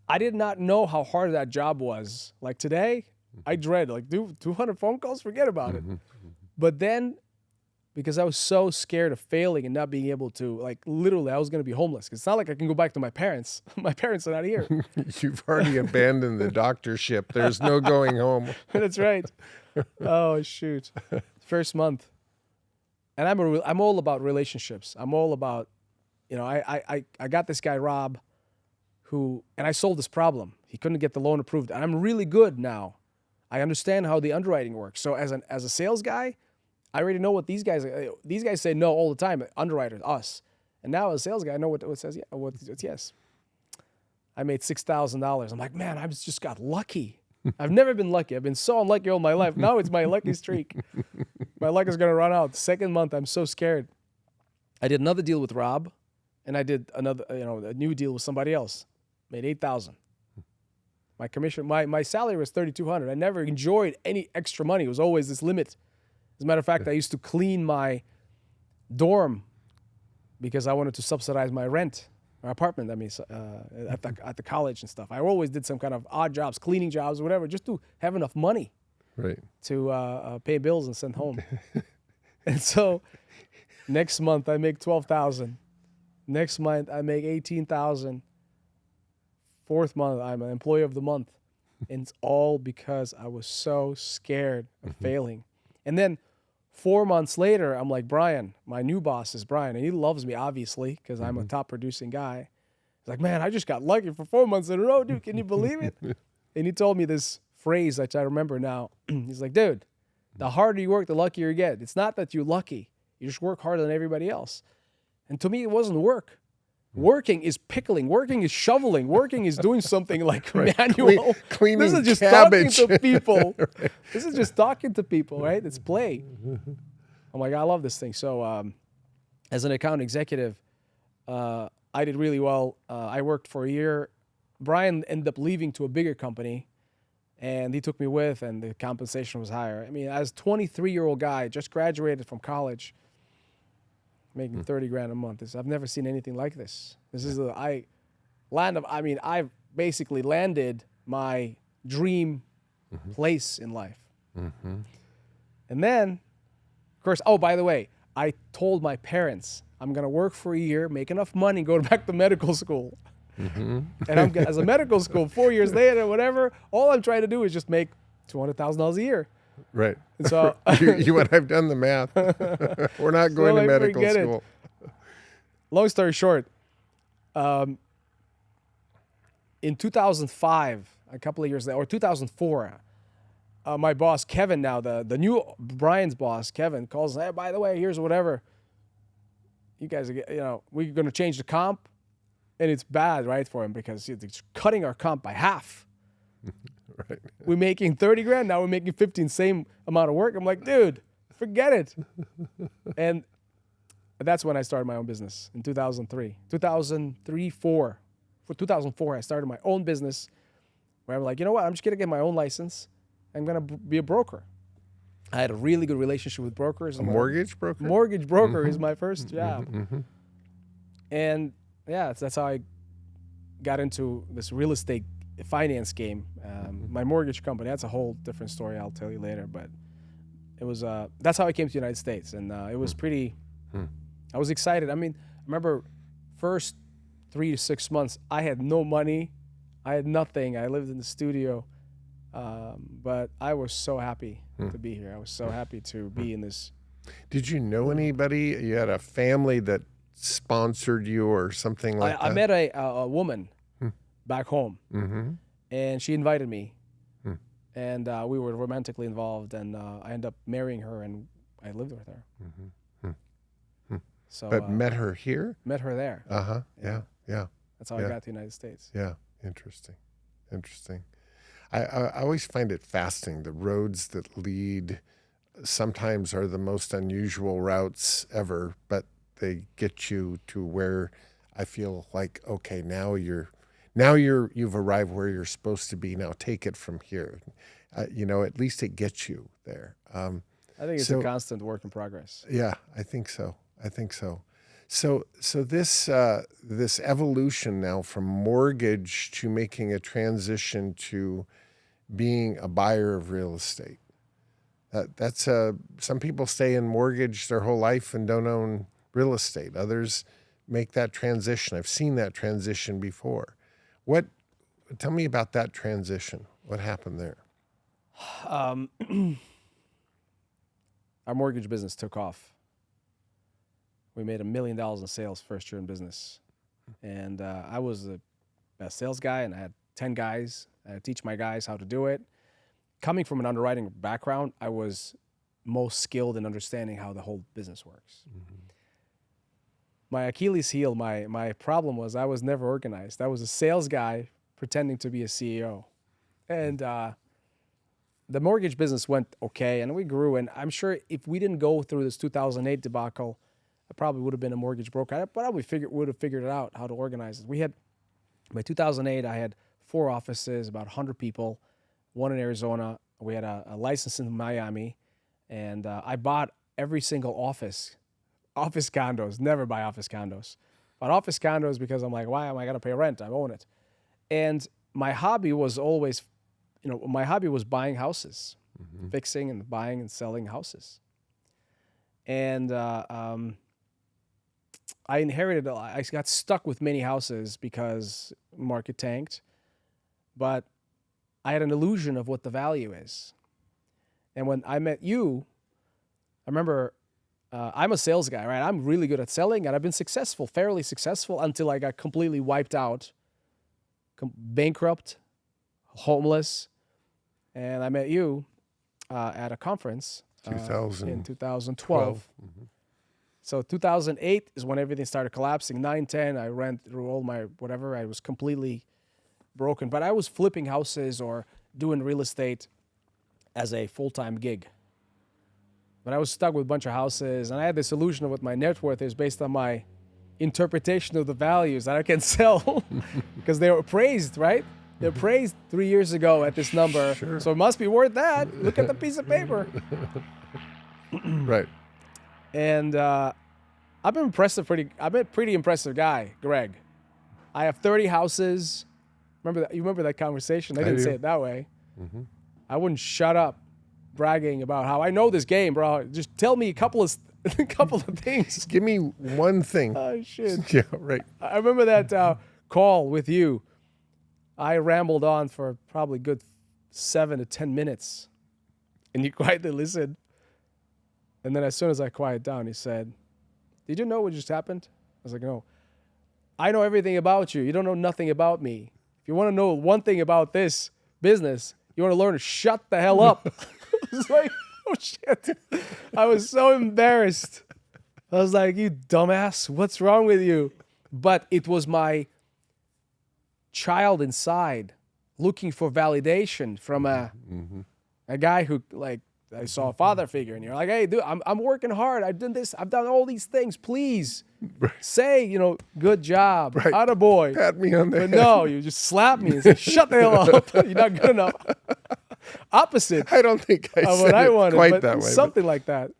I did not know how hard that job was. Like today, I dread 200 phone calls. Forget about it. But then, because I was so scared of failing and not being able to, like, literally, I was going to be homeless. 'Cause it's not like I can go back to my parents. My parents are not here. You've already abandoned the doctorship. There's no going home. That's right. Oh, shoot. First month. And I'm all about relationships. I'm all about, I got this guy, Rob, and I solved this problem. He couldn't get the loan approved. And I'm really good now. I understand how the underwriting works. So as a sales guy, I already know what these guys say no all the time. Underwriters, us. And now as a sales guy, I know what says what's yes. I made $6,000. I'm like, man, I just got lucky. I've never been lucky. I've been so unlucky all my life. Now it's my lucky streak. My luck is going to run out. The second month, I'm so scared. I did another deal with Rob, and I did another, a new deal with somebody else. Made $8,000. My commission, my salary was $3,200. I never enjoyed any extra money. It was always this limit. As a matter of fact, I used to clean my dorm because I wanted to subsidize my rent. My apartment, at the college and stuff. I always did some kind of odd jobs, cleaning jobs, whatever, just to have enough money to pay bills and send home. And so next month I make $12,000. Next month I make $18,000. Fourth month I'm an employee of the month. And it's all because I was so scared of failing. And then 4 months later, I'm like, Brian, my new boss is Brian, and he loves me, obviously, because I'm a top producing guy. He's like, man, I just got lucky for 4 months in a row, dude. Can you believe it? And he told me this phrase that I remember now. He's like, dude, the harder you work, the luckier you get. It's not that you're lucky. You just work harder than everybody else. And to me, it wasn't work. Working is pickling. Working is shoveling. Working is doing something like manual. Cleaning this is just cabbage. talking to people. This is just talking to people, right? It's play. I'm like, I love this thing. So as an account executive, I did really well. I worked for a year. Brian ended up leaving to a bigger company, and he took me with, and the compensation was higher. I mean, as a 23-year-old guy, just graduated from college, making $30,000 a month. I've never seen anything like this. This is I've basically landed my dream place in life. And then, of course, oh, by the way, I told my parents I'm going to work for a year, make enough money, go back to medical school. And as a medical school, 4 years later, whatever, all I'm trying to do is just make $200,000 a year. Right. And so you and I've done the math. We're not going to medical school. Long story short, in 2005, a couple of years later, or 2004, my boss, Kevin, now the new Brian's boss, Kevin, calls, hey, by the way, here's whatever. You guys are, we're going to change the comp. And it's bad, right, for him because it's cutting our comp by half. Right. We're making $30,000. Now we're making 15, same amount of work. I'm like, dude, forget it. And that's when I started my own business in 2003. 2004. For 2004, I started my own business where I'm like, you know what? I'm just going to get my own license. I'm going to be a broker. I had a really good relationship with brokers. A mortgage broker? Mortgage broker is my first job. And yeah, that's how I got into this real estate finance game. My mortgage company, that's a whole different story I'll tell you later, but it was that's how I came to the United States, and it was pretty I was excited. I mean, I remember first 3 to 6 months I had no money, I had nothing. I lived in the studio, but I was so happy to be here. I was so happy to be in this. Did you know anybody? You had a family that sponsored you or something like that? I met a woman back home, and she invited me, and we were romantically involved, and I ended up marrying her, and I lived with her. So, but met her here? Met her there. Yeah. That's how I got to the United States. Yeah, interesting. I always find it fascinating. The roads that lead sometimes are the most unusual routes ever, but they get you to where I feel like, okay, now you've arrived where you're supposed to be. Now take it from here. At least it gets you there. I think it's a constant work in progress. Yeah, I think so. So this evolution now from mortgage to making a transition to being a buyer of real estate. That's some people stay in mortgage their whole life and don't own real estate. Others make that transition. I've seen that transition before. Tell me about that transition. What happened there? Our mortgage business took off. We made $1 million in sales first year in business. And I was the best sales guy, and I had 10 guys. I had to teach my guys how to do it. Coming from an underwriting background, I was most skilled in understanding how the whole business works. Mm-hmm. My Achilles heel, my problem was I was never organized. I was a sales guy pretending to be a CEO. And the mortgage business went okay, and we grew. And I'm sure if we didn't go through this 2008 debacle, I probably would have been a mortgage broker. I probably would have figured it out how to organize it. By 2008, I had 4 offices, about 100 people, one in Arizona. We had a license in Miami, and I bought every single office condos. Never buy office condos. Bought office condos because I'm like, why am I going to pay rent? I own it. And my hobby was always, buying houses, mm-hmm. fixing and buying and selling houses. And I got stuck with many houses because market tanked, but I had an illusion of what the value is. And when I met you, I remember I'm a sales guy, right? I'm really good at selling, and I've been fairly successful until I got completely wiped out, bankrupt, homeless. And I met you at a conference in 2012. Mm-hmm. So 2008 is when everything started collapsing. 9, 10, I ran through all my whatever. I was completely broken. But I was flipping houses or doing real estate as a full-time gig. But I was stuck with a bunch of houses, and I had this illusion of what my net worth is based on my interpretation of the values that I can sell because they were appraised, right? They're appraised 3 years ago at this number. Sure. So it must be worth that. Look at the piece of paper. Right. And I'm a pretty impressive guy, Greg. I have 30 houses. You remember that conversation? I didn't say it that way. Mm-hmm. I wouldn't shut up bragging about how I know this game, bro. Just tell me a couple of things. Give me one thing. Oh, shit. Yeah, right. I remember that call with you. I rambled on for probably good 7 to 10 minutes, and you quietly listened. And then as soon as I quieted down, he said, "Did you know what just happened?" I was like, "No. I know everything about you. You don't know nothing about me. If you want to know one thing about this business, you want to learn to shut the hell up." I was like, oh, shit. I was so embarrassed. I was like, "You dumbass, what's wrong with you?" But it was my child inside looking for validation from a guy who, like, I saw a father figure, and you're like, "Hey, dude, I'm working hard. I've done this. I've done all these things. Please say, good job, right. Attaboy. Pat me on the head." But no, you just slap me and say, "Shut the hell up. You're not good enough." Opposite. I don't think I said what I it wanted, quite but that way. Something like that.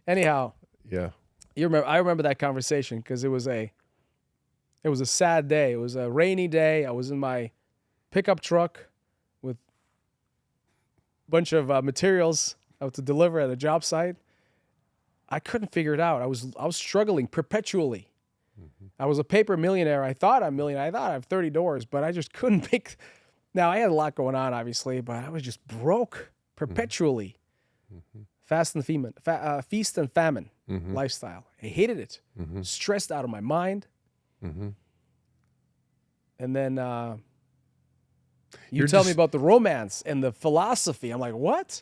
Anyhow. Yeah. I remember that conversation because it was a sad day. It was a rainy day. I was in my pickup truck with a bunch of materials out to deliver at a job site. I couldn't figure it out. I was struggling perpetually. Mm-hmm. I was a paper millionaire. I thought I'm a millionaire. I thought I have 30 doors, but I just couldn't make. Now, I had a lot going on, obviously, but I was just broke perpetually. Mm-hmm. Feast and famine mm-hmm. lifestyle. I hated it. Mm-hmm. Stressed out of my mind. Mm-hmm. And then you tell me about the romance and the philosophy. I'm like, what?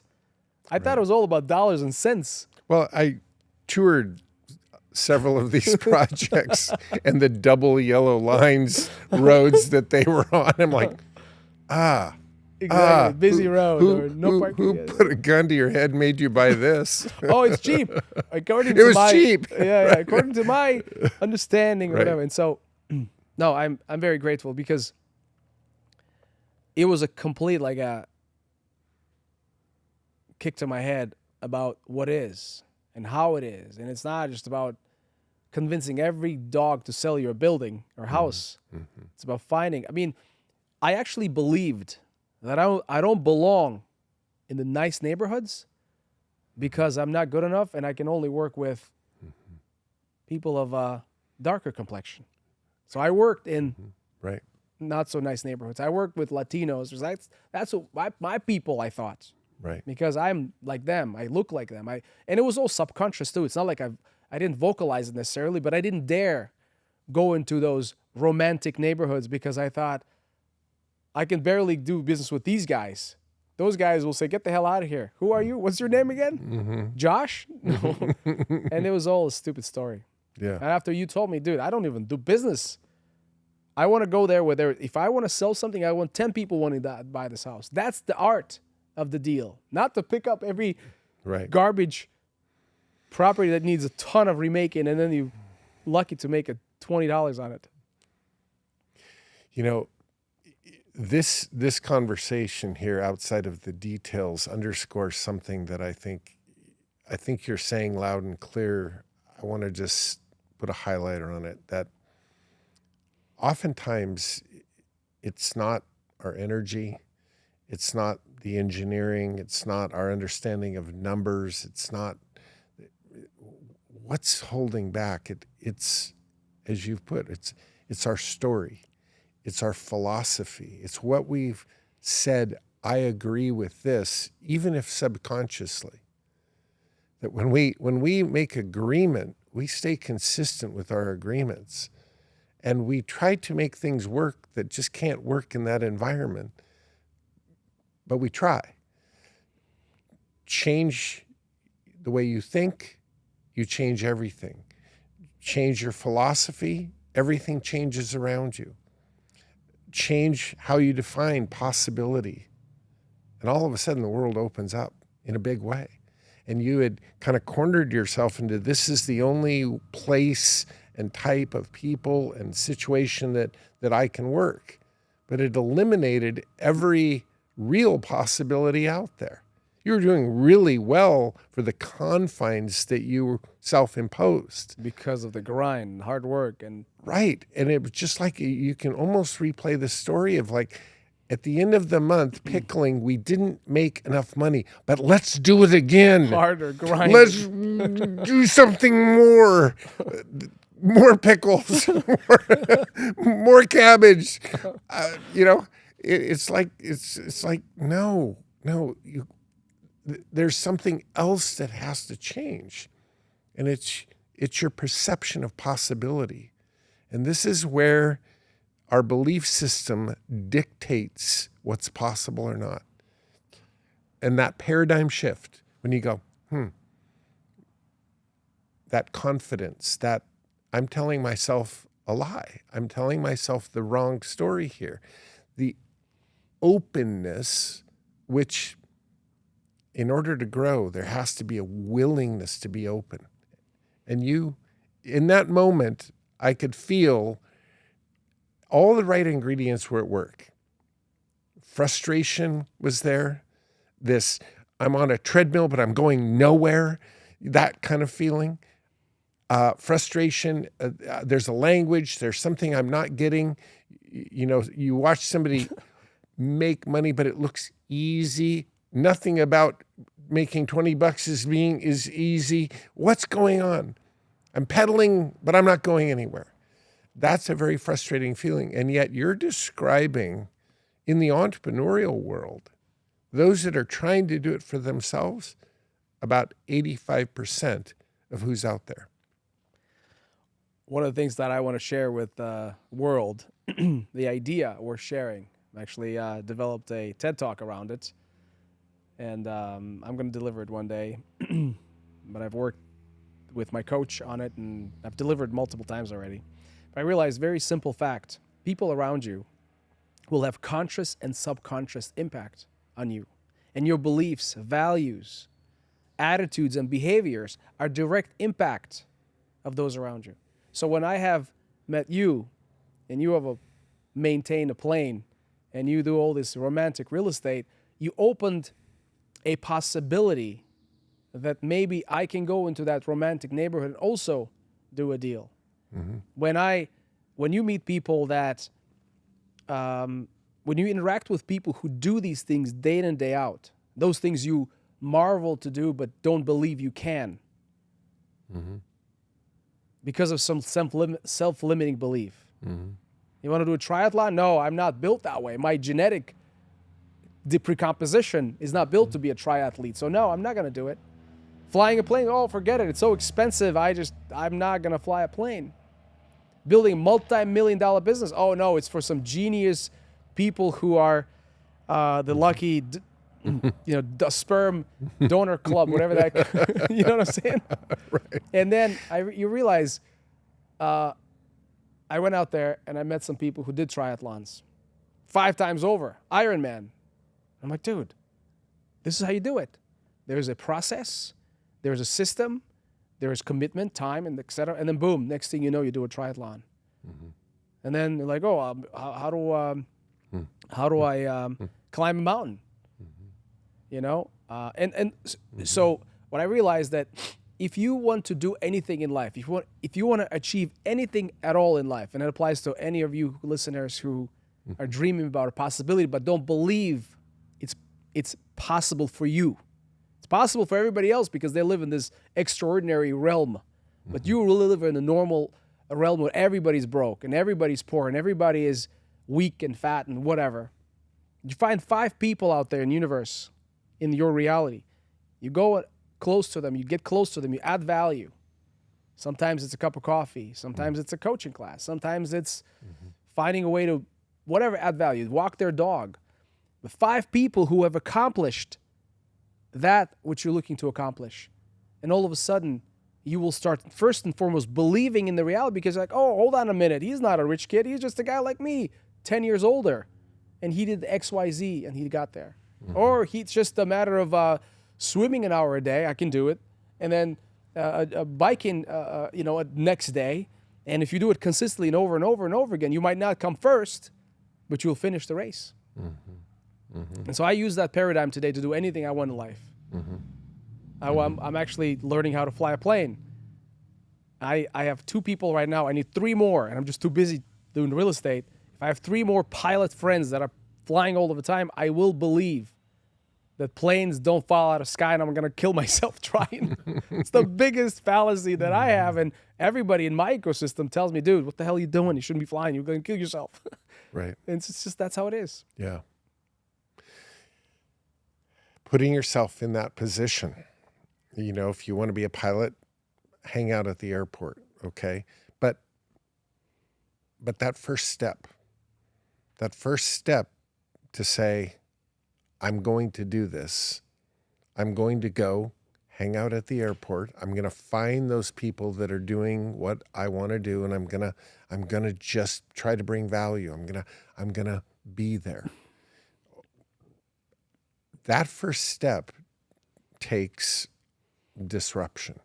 I thought it was all about dollars and cents. Well, I toured several of these projects and the double yellow lines roads that they were on. I'm like, exactly. Busy road. Who put a gun to your head and made you buy this? Oh, it's cheap. According cheap. Yeah, according to my understanding or whatever. And so, no, I'm very grateful because it was a complete kick to my head about what is and how it is. And it's not just about convincing every dog to sell you a building or house. Mm-hmm. It's about finding. I mean, I actually believed that I don't belong in the nice neighborhoods because I'm not good enough and I can only work with people of a darker complexion. So I worked in Right. not so nice neighborhoods. I worked with Latinos. That's what my people, I thought, Right. because I'm like them. I look like them. And it was all subconscious too. It's not like I didn't vocalize it necessarily, but I didn't dare go into those romantic neighborhoods because I thought I can barely do business with these guys. Those guys will say, "Get the hell out of here. Who are you? What's your name again? Josh?" No. And it was all a stupid story. Yeah. And after you told me, dude, I don't even do business. I want to go there where if I want to sell something, I want 10 people wanting to buy this house. That's the art of the deal. Not to pick up every Right. garbage property that needs a ton of remaking and then you're lucky to make $20 on it. You know, this conversation here outside of the details underscores something that I think you're saying loud and clear. I want to just put a highlighter on it, that oftentimes it's not our energy, it's not the engineering, it's not our understanding of numbers, it's not what's holding back. It's as you've put, it's our story. It's our philosophy. It's what we've said, I agree with this, even if subconsciously. That when we make agreement, we stay consistent with our agreements. And we try to make things work that just can't work in that environment. But we try. Change the way you think, you change everything. Change your philosophy, everything changes around you. Change how you define possibility. And all of a sudden the world opens up in a big way. And you had kind of cornered yourself into this is the only place and type of people and situation that I can work. But it eliminated every real possibility out there. You were doing really well for the confines that you self-imposed. Because of the grind and hard work. And Right. And it was just like you can almost replay the story of like at the end of the month, pickling, we didn't make enough money, but let's do it again. harder grind. Let's do something more. More pickles, more cabbage. It's like no. There's something else that has to change, and it's your perception of possibility, and this is where our belief system dictates what's possible or not. And that paradigm shift, when you go, that confidence, that I'm telling myself a lie. I'm telling myself the wrong story here. The openness, which in order to grow, there has to be a willingness to be open. And you, in that moment, I could feel all the right ingredients were at work. Frustration was there. This, I'm on a treadmill, but I'm going nowhere. That kind of feeling. Frustration, there's a language, there's something I'm not getting. You watch somebody make money, but it looks easy. Nothing about making $20 is easy. What's going on? I'm pedaling, but I'm not going anywhere. That's a very frustrating feeling. And yet you're describing in the entrepreneurial world, those that are trying to do it for themselves, about 85% of who's out there. One of the things that I want to share with the world, the idea we're sharing, I actually developed a TED Talk around it, and I'm going to deliver it one day, but I've worked with my coach on it, and I've delivered multiple times already. But I realized very simple fact, people around you will have conscious and subconscious impact on you, and your beliefs, values, attitudes, and behaviors are direct impact of those around you. So when I have met you and you have maintained a plane and you do all this romantic real estate, you opened a possibility that maybe I can go into that romantic neighborhood and also do a deal. Mm-hmm. When you meet people that, when you interact with people who do these things day in and day out, those things you marvel to do but don't believe you can. Mm-hmm. Because of some self-limiting belief. Mm-hmm. You want to do a triathlon? No, I'm not built that way. My genetic precomposition is not built to be a triathlete. So no, I'm not going to do it. Flying a plane? Oh, forget it. It's so expensive. I'm not going to fly a plane. Building a multi-million-dollar business? Oh no, it's for some genius people who are the lucky, the sperm donor club, whatever that, you know what I'm saying? Right. And then you realize, I went out there and I met some people who did triathlons 5 times over, Ironman. I'm like, dude, this is how you do it. There's a process, there's a system, there is commitment, time, and et cetera. And then boom, next thing you know, you do a triathlon. Mm-hmm. And then you're like, oh, how do I climb a mountain? You know, so what I realized that if you want to do anything in life, if you want to achieve anything at all in life, and it applies to any of you listeners who are dreaming about a possibility but don't believe it's possible for you. It's possible for everybody else because they live in this extraordinary realm, but you really live in a normal realm where everybody's broke and everybody's poor and everybody is weak and fat and whatever. You find 5 people out there in the universe, in your reality. You go close to them, you get close to them, you add value. Sometimes it's a cup of coffee, sometimes it's a coaching class, sometimes it's finding a way to whatever add value, walk their dog. The 5 people who have accomplished that which you're looking to accomplish. And all of a sudden, you will start first and foremost believing in the reality because you're like, oh, hold on a minute, he's not a rich kid, he's just a guy like me, 10 years older. And he did XYZ and he got there. Mm-hmm. Or it's just a matter of swimming an hour a day, I can do it. And then biking, next day. And if you do it consistently and over and over and over again, you might not come first, but you'll finish the race. Mm-hmm. Mm-hmm. And so I use that paradigm today to do anything I want in life. Mm-hmm. I'm actually learning how to fly a plane. I have 2 people right now. I need 3 more, and I'm just too busy doing real estate. If I have 3 more pilot friends that are flying all of the time, I will believe that planes don't fall out of the sky and I'm going to kill myself trying. It's the biggest fallacy that I have, and everybody in my ecosystem tells me, dude, what the hell are you doing? You shouldn't be flying. You're going to kill yourself. Right. And it's just that's how it is. Yeah. Putting yourself in that position. You know, if you want to be a pilot, hang out at the airport, okay? But that first step to say, I'm going to do this. I'm going to go hang out at the airport. I'm going to find those people that are doing what I want to do, and I'm going to just try to bring value. I'm going to be there. That first step takes disruption.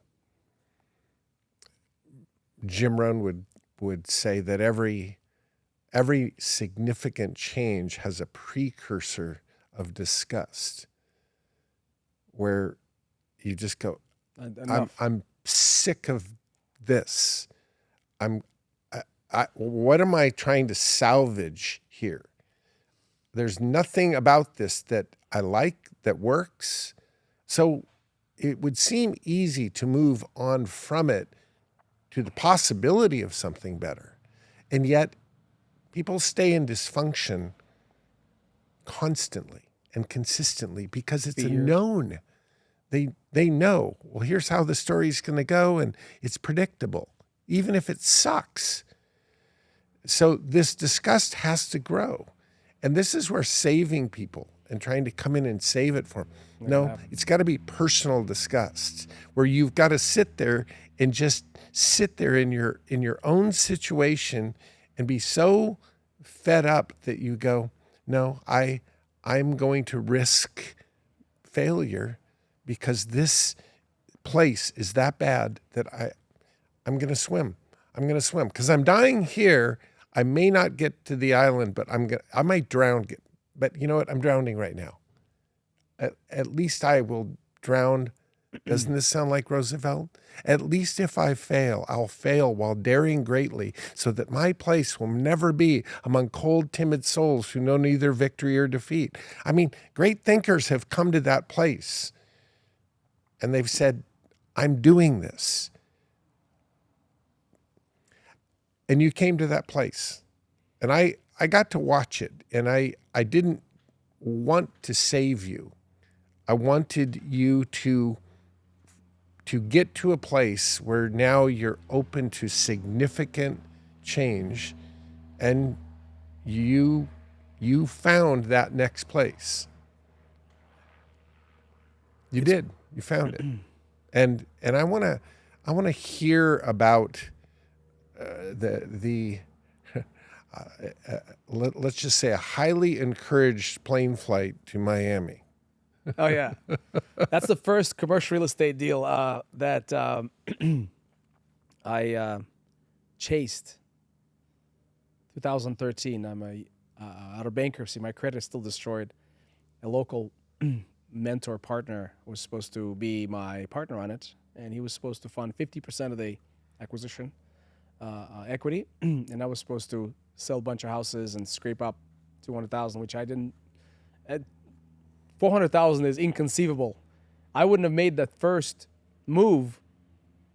Jim Rohn would say that every significant change has a precursor of disgust, where you just go, I'm sick of this. What am I trying to salvage here? There's nothing about this that I like, that works. So it would seem easy to move on from it to the possibility of something better. And yet people stay in dysfunction constantly and consistently because it's a known. They know, well, here's how the story's going to go, and it's predictable, even if it sucks. So this disgust has to grow. And this is where saving people and trying to come in and save it for them. No, it's got to be personal disgust, where you've got to sit there and just sit there in your own situation and be so fed up that you go, no, I'm going to risk failure because this place is that bad that I'm going to swim. I'm going to swim because I'm dying here. I may not get to the island, but I might drown. But you know what? I'm drowning right now. At least I will drown. Doesn't this sound like Roosevelt? At least if I fail, I'll fail while daring greatly, so that my place will never be among cold, timid souls who know neither victory or defeat. I mean, great thinkers have come to that place. and they've said, I'm doing this. And you came to that place. And I got to watch it, and I didn't want to save you. I wanted you to get to a place where now you're open to significant change, and you found that next place. You did. You found it. And I want to hear about let's just say a highly encouraged plane flight to Miami. Oh yeah, that's the first commercial real estate deal that I chased. 2013. I'm out of bankruptcy. My credit is still destroyed. A local mentor partner was supposed to be my partner on it, and he was supposed to fund 50% of the acquisition equity, and I was supposed to sell a bunch of houses and scrape up $200,000, which I didn't. $400,000 is inconceivable. I wouldn't have made that first move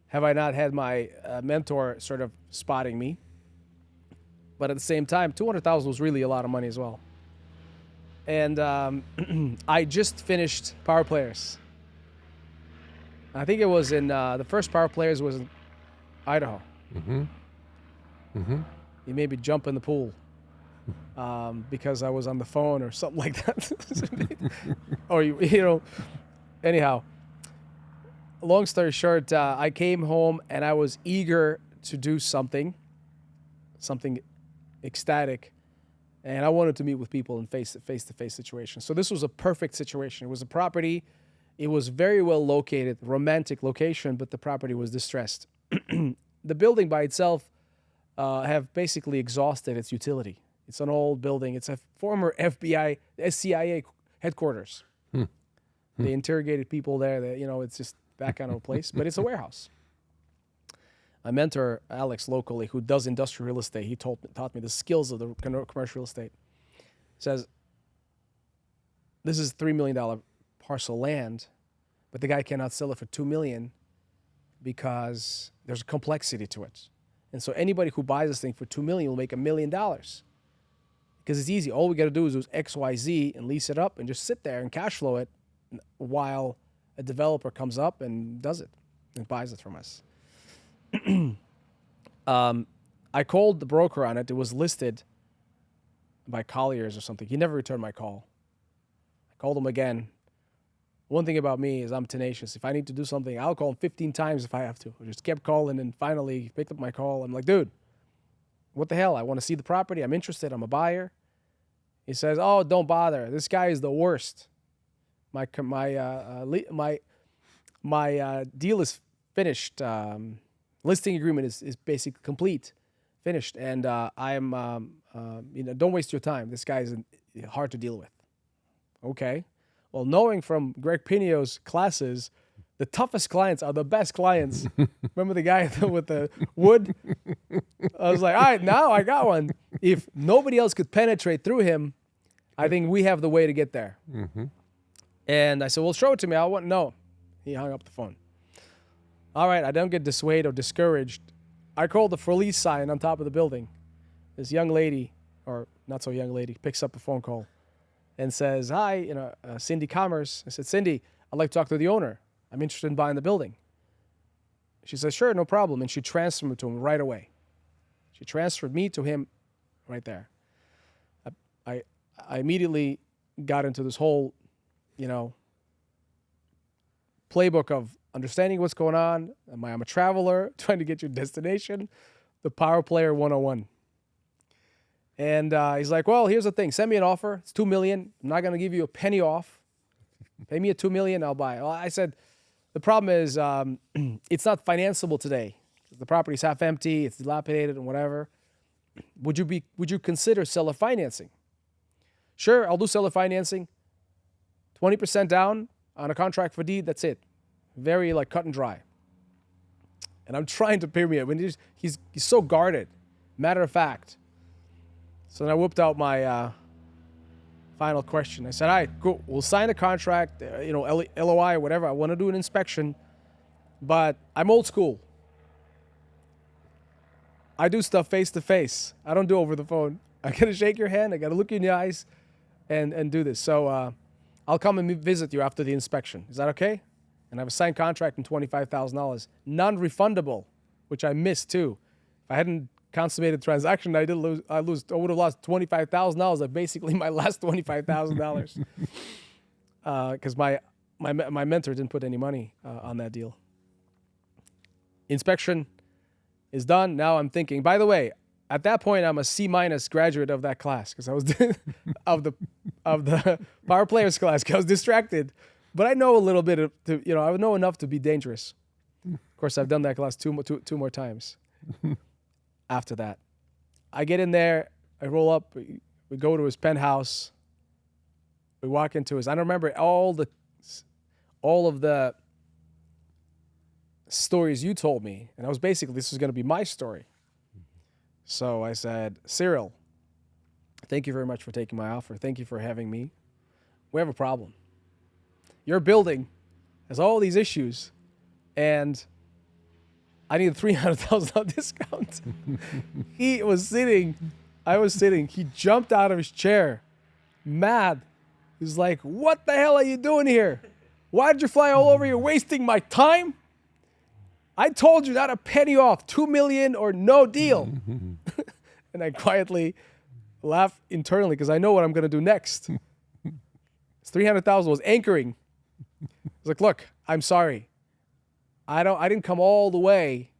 have I not had my mentor sort of spotting me. But at the same time, $200,000 was really a lot of money as well. And I just finished Power Players. I think it was in the first Power Players was in Idaho. You made me jump in the pool because I was on the phone or something like that. Or anyhow. Long story short, I came home and I was eager to do something ecstatic, and I wanted to meet with people in face-to-face situations. So this was a perfect situation. It was a property. It was very well located, romantic location, but the property was distressed. The building by itself have basically exhausted its utility. It's an old building. It's a former FBI, CIA headquarters. They interrogated people there. It's just that kind of a place, but it's a warehouse. My mentor, Alex, locally, who does industrial real estate, he taught me the skills of the commercial real estate. Says, this is $3 million parcel land, but the guy cannot sell it for $2 million because there's a complexity to it. And so anybody who buys this thing for $2 million will make $1 million because it's easy. All we got to do is X, Y, Z and lease it up and just sit there and cash flow it while a developer comes up and does it and buys it from us. I called the broker on it. It was listed by Colliers or something. He never returned my call. I called him again. One thing about me is I'm tenacious. If I need to do something, I'll call him 15 times if I have to. I just kept calling, and finally he picked up my call. I'm like, dude, what the hell? I want to see the property. I'm interested. I'm a buyer. He says, oh, don't bother. This guy is the worst. My deal is finished. Listing agreement is basically complete, finished, and don't waste your time. This guy is hard to deal with. Okay, well, knowing from Greg Pinneo's classes, the toughest clients are the best clients. Remember the guy with the wood? I was like, all right, now I got one. If nobody else could penetrate through him, I think we have the way to get there. And I said, well, show it to me. No. He hung up the phone. All right, I don't get dissuaded or discouraged. I called the for lease sign on top of the building. This young lady, or not so young lady, picks up a phone call and says, hi, Cindy Commerce. I said, Cindy, I'd like to talk to the owner. I'm interested in buying the building. She says, sure, no problem. And she transferred me to him right away. She transferred me to him right there. I immediately got into this whole, playbook of understanding what's going on. I'm a traveler trying to get your destination. The Power Player 101. And he's like, well, here's the thing. Send me an offer. It's $2 million. I'm not going to give you a penny off. Pay me $2 million. I'll buy it. Well, I said, the problem is it's not financeable today. The property's half empty. It's dilapidated and whatever. Would you consider seller financing? Sure, I'll do seller financing. 20% down on a contract for deed. That's it. Very cut and dry. And I'm trying to permeate when he's so guarded. Matter of fact. So then I whipped out my final question. I said, all right, cool. We'll sign a contract, LOI or whatever. I want to do an inspection, but I'm old school. I do stuff face to face. I don't do over the phone. I got to shake your hand. I got to look you in the eyes and do this. So I'll come and visit you after the inspection. Is that okay? And I have a signed contract and $25,000, non-refundable, which I missed too. If I hadn't consummated the transaction, I would have lost $25,000. That's basically my last $25,000 because my mentor didn't put any money on that deal. Inspection is done. Now I'm thinking. By the way, at that point, I'm a C- graduate of that class because I was of the power players class. Because I was distracted, but I know a little bit I know enough to be dangerous. Of course, I've done that class two more times. After that, I get in there, I roll up, we go to his penthouse, we walk into his, I don't remember all of the stories you told me, and this was going to be my story. So I said, Cyril, thank you very much for taking my offer. Thank you for having me. We have a problem. Your building has all these issues, and I need a $300,000 discount. I was sitting. He jumped out of his chair, mad. He's like, what the hell are you doing here? Why did you fly all over here wasting my time? I told you not a penny off, $2 million or no deal. And I quietly laugh internally because I know what I'm going to do next. This $300,000 was anchoring. I was like, look, I'm sorry. I didn't come all the way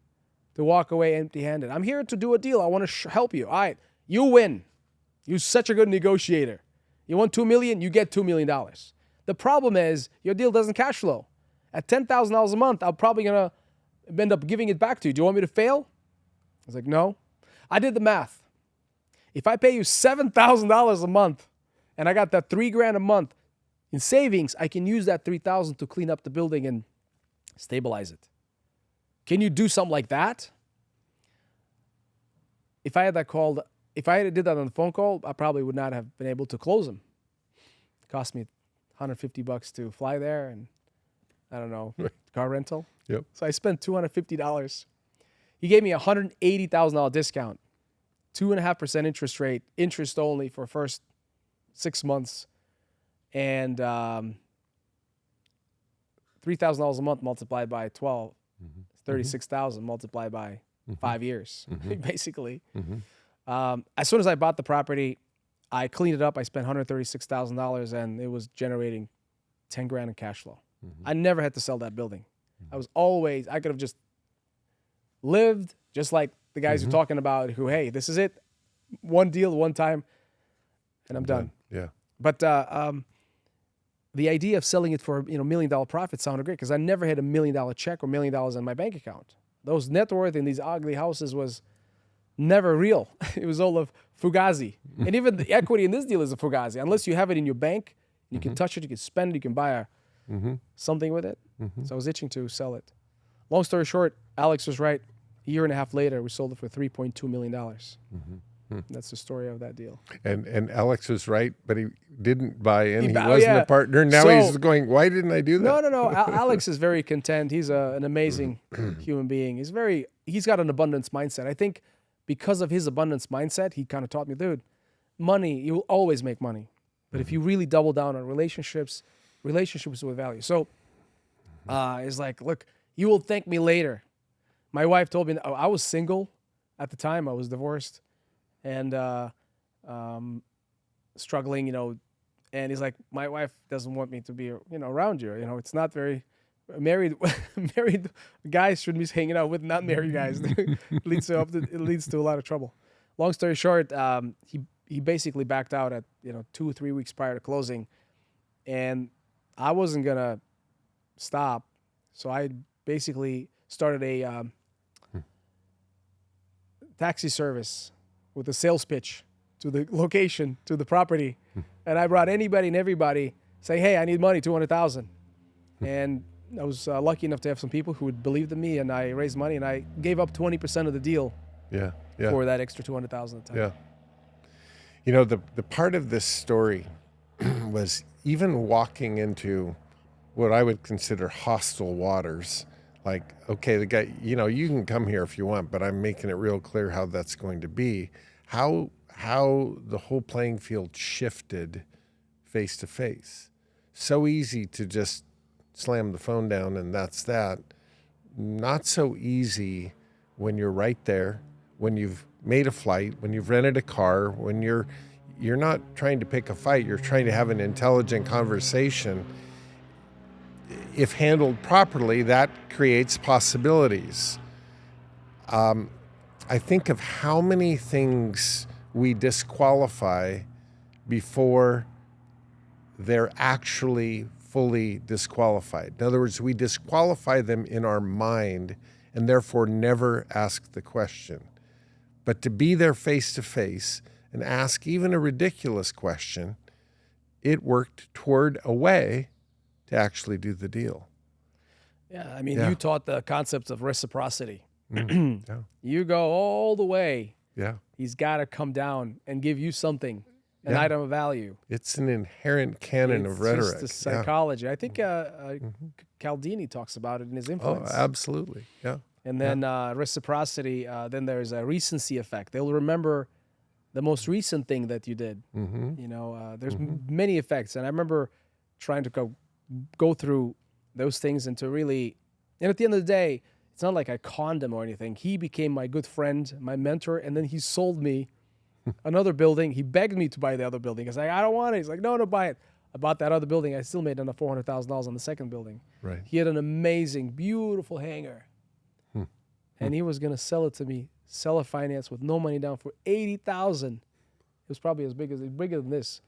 to walk away empty-handed. I'm here to do a deal. I want to help you. All right, you win. You're such a good negotiator. You want $2 million, you get $2 million. The problem is your deal doesn't cash flow. At $10,000 a month, I'm probably going to end up giving it back to you. Do you want me to fail? I was like, no. I did the math. If I pay you $7,000 a month and I got that $3,000 a month in savings, I can use that $3,000 to clean up the building and stabilize it. Can you do something like that? If I had did that on the phone call, I probably would not have been able to close them. It cost me $150 to fly there and I don't know, car rental. Yep. So I spent $250. He gave me a $180,000 discount, 2.5% interest rate, interest only for first 6 months, and $3,000 a month multiplied by 12, $36,000 multiplied by 5 years, basically. As soon as I bought the property, I cleaned it up. I spent $136,000, and it was generating $10,000 in cash flow. I never had to sell that building. I could have just lived just like the guys you're talking about who, hey, this is it. One deal, one time, and I'm done. Yeah. But the idea of selling it for $1 million profit sounded great because I never had $1 million check or $1 million in my bank account. Those net worth in these ugly houses was never real. It was all of fugazi. And even the equity in this deal is a fugazi. Unless you have it in your bank, you can touch it, you can spend it, you can buy something with it. So I was itching to sell it. Long story short, Alex was right. A year and a half later, we sold it for $3.2 million. That's the story of that deal. And Alex was right, but he didn't buy in. He wasn't a partner. Now he's going, why didn't I do that? No. Alex is very content. He's an amazing human being. He's got an abundance mindset. I think because of his abundance mindset, he kind of taught me, dude, money, you will always make money. But if you really double down on relationships with value. So it's like, look, you will thank me later. My wife told me, I was single at the time. I was divorced and struggling, and he's like, my wife doesn't want me to be, around you. It's not very married guys shouldn't be hanging out with not married guys. It leads to a lot of trouble. Long story short, he basically backed out at 2 or 3 weeks prior to closing, and I wasn't gonna stop, so I basically started a taxi service with a sales pitch to the location, to the property, and I brought anybody and everybody saying, "Hey, I need money, $200,000," and I was lucky enough to have some people who would believe in me, and I raised money, and I gave up 20% of the deal for that extra $200,000 at the time. Yeah. The part of this story was even walking into what I would consider hostile waters. Like, okay, the guy, you can come here if you want, but I'm making it real clear how that's going to be. How the whole playing field shifted face to face. So easy to just slam the phone down and that's that. Not so easy when you're right there, when you've made a flight, when you've rented a car, when you're not trying to pick a fight, you're trying to have an intelligent conversation. If handled properly, that creates possibilities. I think of how many things we disqualify before they're actually fully disqualified. In other words, we disqualify them in our mind and therefore never ask the question. But to be there face to face and ask even a ridiculous question, it worked toward a way to actually do the deal. Yeah, I mean, Yeah. you taught the concepts of reciprocity. Yeah. You go all the way. Yeah. He's got to come down and give you something, an Yeah. item of value. It's an inherent canon of rhetoric. It's just the psychology. I think Cialdini talks about it in his Oh, Influence. absolutely. Yeah. And then reciprocity, then there's a recency effect. They'll remember the most recent thing that you did. Mm-hmm. There's many effects. And I remember trying to go through those things and to really, and at the end of the day, it's not like I conned him or anything. He became my good friend, my mentor, and then he sold me another building. He begged me to buy the other building. I was like, I don't want it. He's like, no, buy it. I bought that other building. I still made another $400,000 on the second building. Right. He had an amazing, beautiful hangar. And he was going to sell it to me, sell a finance with no money down for $80,000. It was probably bigger than this.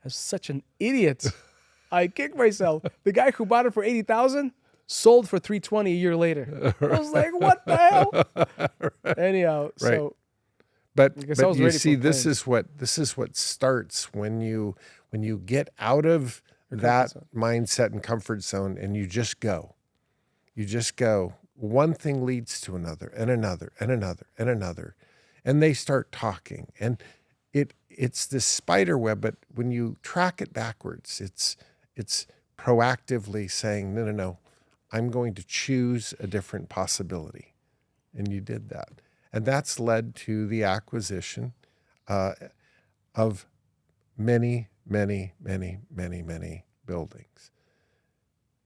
I was such an idiot. I kicked myself. The guy who bought it for $80,000 sold for $320 a year later. I was like, what the hell? Anyhow, Right. so But I guess I was you ready see, for this is what starts when you get out of that mindset and comfort zone and you just go. You just go. One thing leads to another and another and another and another. And they start talking. And it's this spider web, but when you track it backwards, it's proactively saying, no, I'm going to choose a different possibility. And you did that. And that's led to the acquisition of many, many, many, many, many buildings.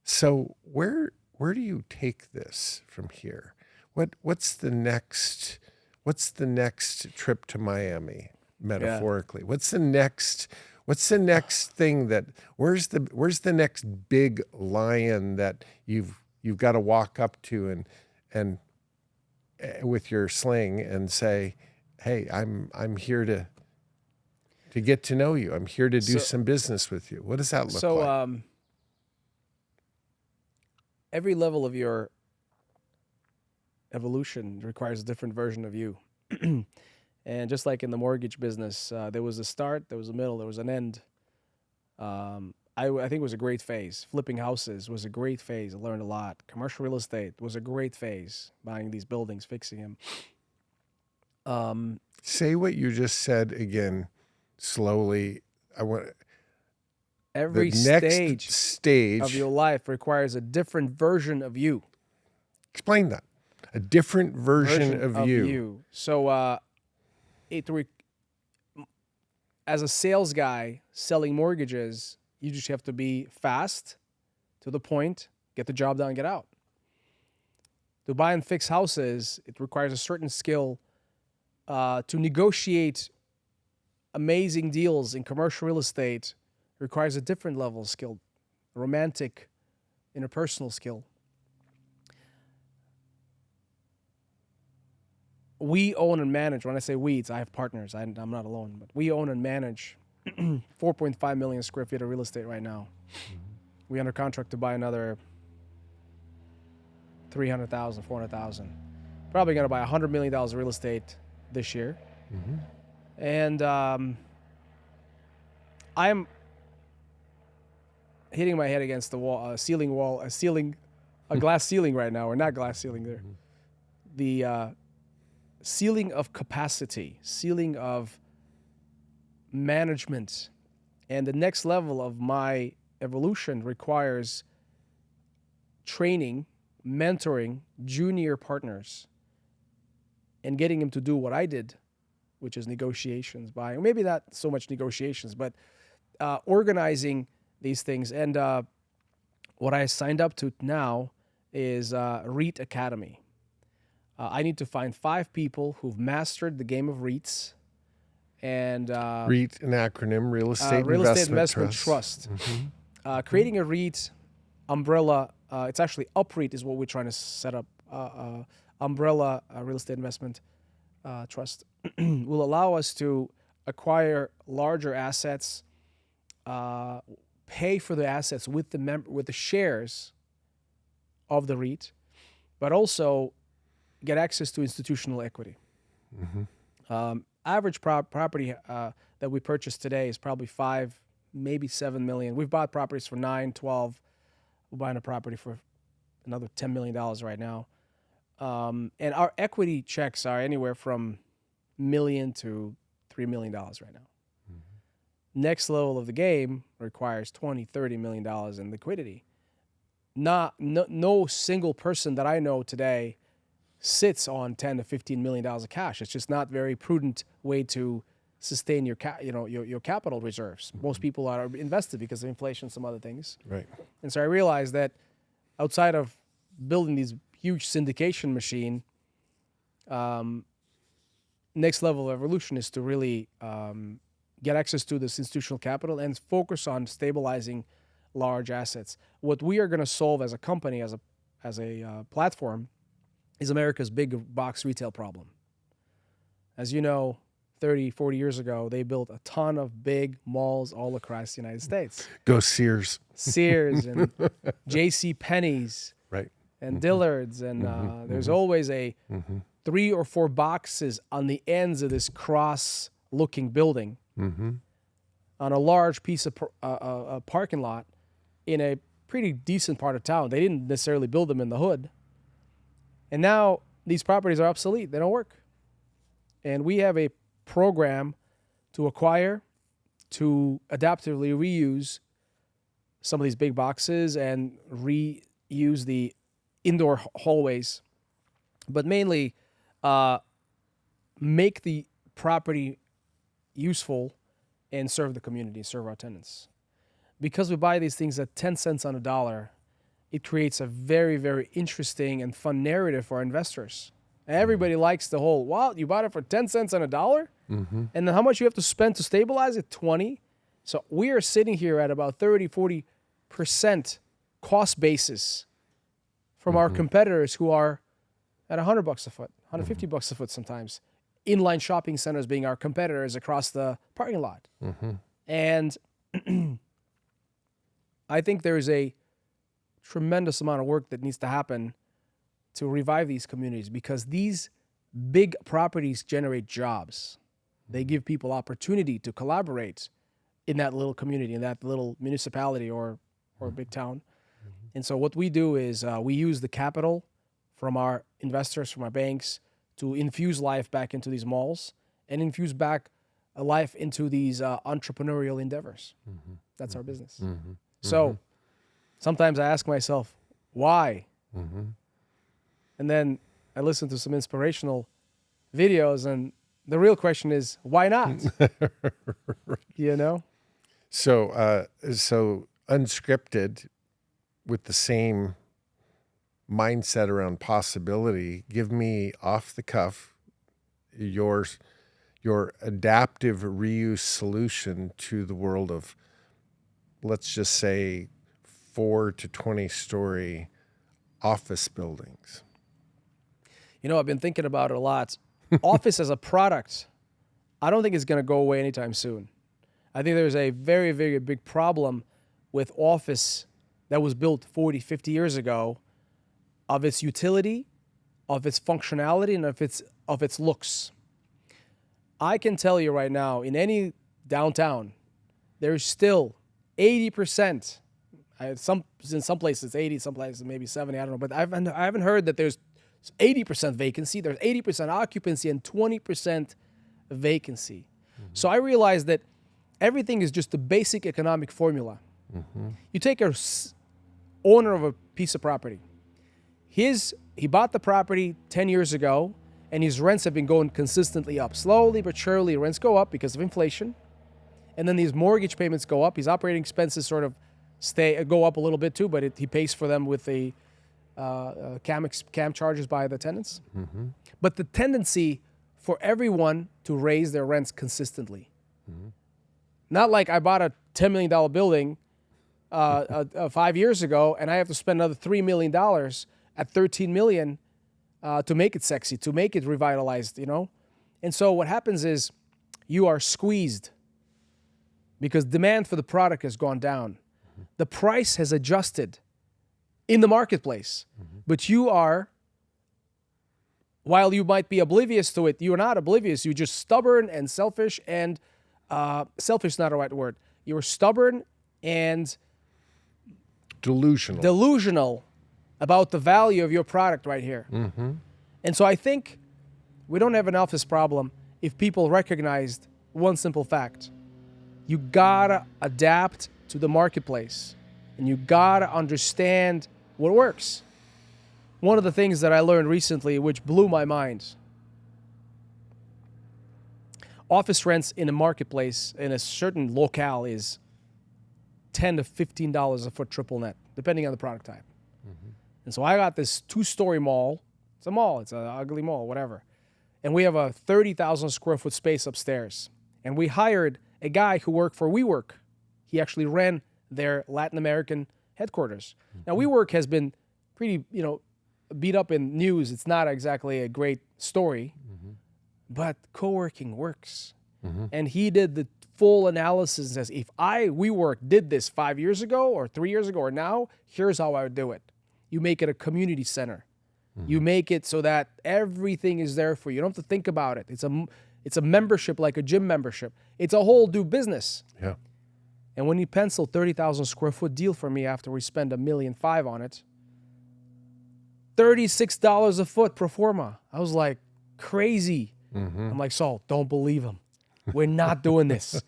So where do you take this from here? What's the next trip to Miami, metaphorically? Yeah. What's the next thing where's the next big lion that you've got to walk up to and with your sling and say, hey, I'm here to get to know you. I'm here to do some business with you. What does that look like? Every level of your evolution requires a different version of you. And just like in the mortgage business, there was a start, there was a middle, there was an end. I think it was a great phase. Flipping houses was a great phase. I learned a lot. Commercial real estate was a great phase. Buying these buildings, fixing them. Say what you just said again, slowly. I want every stage of your life requires a different version of you. Explain that. A different version of you. So, as a sales guy selling mortgages, you just have to be fast, to the point, get the job done, get out. To buy and fix houses, it requires a certain skill to negotiate amazing deals in commercial real estate. Requires a different level of skill, romantic, interpersonal skill. We own and manage, when I say we, I have partners, I'm not alone, but we own and manage 4.5 million square feet of real estate right now. Mm-hmm. We under contract to buy another 300,000, 400,000. Probably going to buy $100 million of real estate this year. Mm-hmm. And I'm hitting my head against the wall, a glass ceiling right now, or not glass ceiling there. Mm-hmm. The ceiling of capacity, ceiling of management And the next level of my evolution requires training, mentoring junior partners and getting them to do what I did, which is negotiations, buying, maybe not so much negotiations, but organizing these things. And what I signed up to now is REIT Academy. I need to find 5 people who've mastered the game of REITs. And REIT, an acronym, Real Estate Investment Trust. Trust. Creating a REIT umbrella, it's actually UPREIT is what we're trying to set up. Umbrella Real Estate Investment Trust will allow us to acquire larger assets, pay for the assets with the shares of the REIT, but also get access to institutional equity. Average property that we purchased today is probably 5, maybe 7 million. We've bought properties for 9, 12. We're buying a property for another $10 million right now. And our equity checks are anywhere from $1 million to $3 million right now. Next level of the game requires $20, $30 million in liquidity. No single person that I know today sits on $10 to $15 million of cash. It's just not very prudent way to sustain your capital reserves. Most people are invested because of inflation, some other things. Right. And so I realized that outside of building these huge syndication machine, next level of evolution is to really get access to this institutional capital and focus on stabilizing large assets. What we are going to solve as a company, as a platform, is America's big box retail problem. As you know, 30, 40 years ago, they built a ton of big malls all across the United States. Go Sears. Sears and J.C. Penney's, Right. and Dillard's, and there's always a 3 or 4 boxes on the ends of this cross-looking building on a large piece of a parking lot in a pretty decent part of town. They didn't necessarily build them in the hood. And now these properties are obsolete. They don't work. And we have a program to acquire, to adaptively reuse some of these big boxes and reuse the indoor hallways, but mainly make the property useful and serve the community, serve our tenants. Because we buy these things at 10 cents on a dollar, it creates a very, very interesting and fun narrative for our investors. Everybody likes the whole, wow, you bought it for 10 cents on a dollar? And then how much you have to spend to stabilize it? 20. So we are sitting here at about 30, 40% cost basis from our competitors who are at $100 a foot, $150 a foot sometimes. Inline shopping centers being our competitors across the parking lot. And I think there's a tremendous amount of work that needs to happen to revive these communities, because these big properties generate jobs. They give people opportunity to collaborate in that little community, in that little municipality or big town. And so what we do is we use the capital from our investors, from our banks, to infuse life back into these malls and infuse back a life into these entrepreneurial endeavors. That's our business. So sometimes I ask myself, why? And then I listen to some inspirational videos, and the real question is, why not? You know? So unscripted, with the same mindset around possibility, give me off the cuff your adaptive reuse solution to the world of, let's just say, 4 to 20 story office buildings. You know, I've been thinking about it a lot. Office as a product, I don't think it's going to go away anytime soon. I think there's a very, very big problem with office that was built 40, 50 years ago, of its utility, of its functionality, and of its looks. I can tell you right now, in any downtown, there's still 80%. In some places 80, some places maybe 70. I don't know, but I haven't heard that there's 80% vacancy. There's 80% occupancy and 20% vacancy. So I realized that everything is just the basic economic formula. You take a owner of a piece of property. He bought the property 10 years ago, and his rents have been going consistently up. Slowly but surely, rents go up because of inflation. And then these mortgage payments go up. His operating expenses sort of go up a little bit too, but he pays for them with the CAM charges by the tenants. But the tendency for everyone to raise their rents consistently. Not like I bought a $10 million building 5 years ago, and I have to spend another $3 million at $13 million to make it sexy, to make it revitalized, you know? And so what happens is you are squeezed because demand for the product has gone down. The price has adjusted in the marketplace, but you are, while you might be oblivious to it, you're not oblivious. You're just stubborn and selfish, and selfish is not the right word. You're stubborn and delusional about the value of your product right here. And so I think we don't have an office problem if people recognized one simple fact. You gotta adapt to the marketplace, and you gotta understand what works. One of the things that I learned recently, which blew my mind, office rents in a marketplace in a certain locale is $10 to $15 a foot triple net, depending on the product type. And so I got this 2-story mall. It's a mall. It's an ugly mall, whatever. And we have a 30,000 square foot space upstairs. And we hired a guy who worked for WeWork. He actually ran their Latin American headquarters. Now, WeWork has been pretty, beat up in news. It's not exactly a great story, but co-working works. And he did the full analysis and says, if WeWork did this 5 years ago or 3 years ago or now, here's how I would do it. You make it a community center. You make it so that everything is there for you. You don't have to think about it. It's a membership like a gym membership. It's a whole new business. Yeah. And when he penciled 30,000 square foot deal for me after we spent $1.5 million on it, $36 a foot pro forma. I was like, crazy. I'm like, Saul, don't believe him. We're not doing this.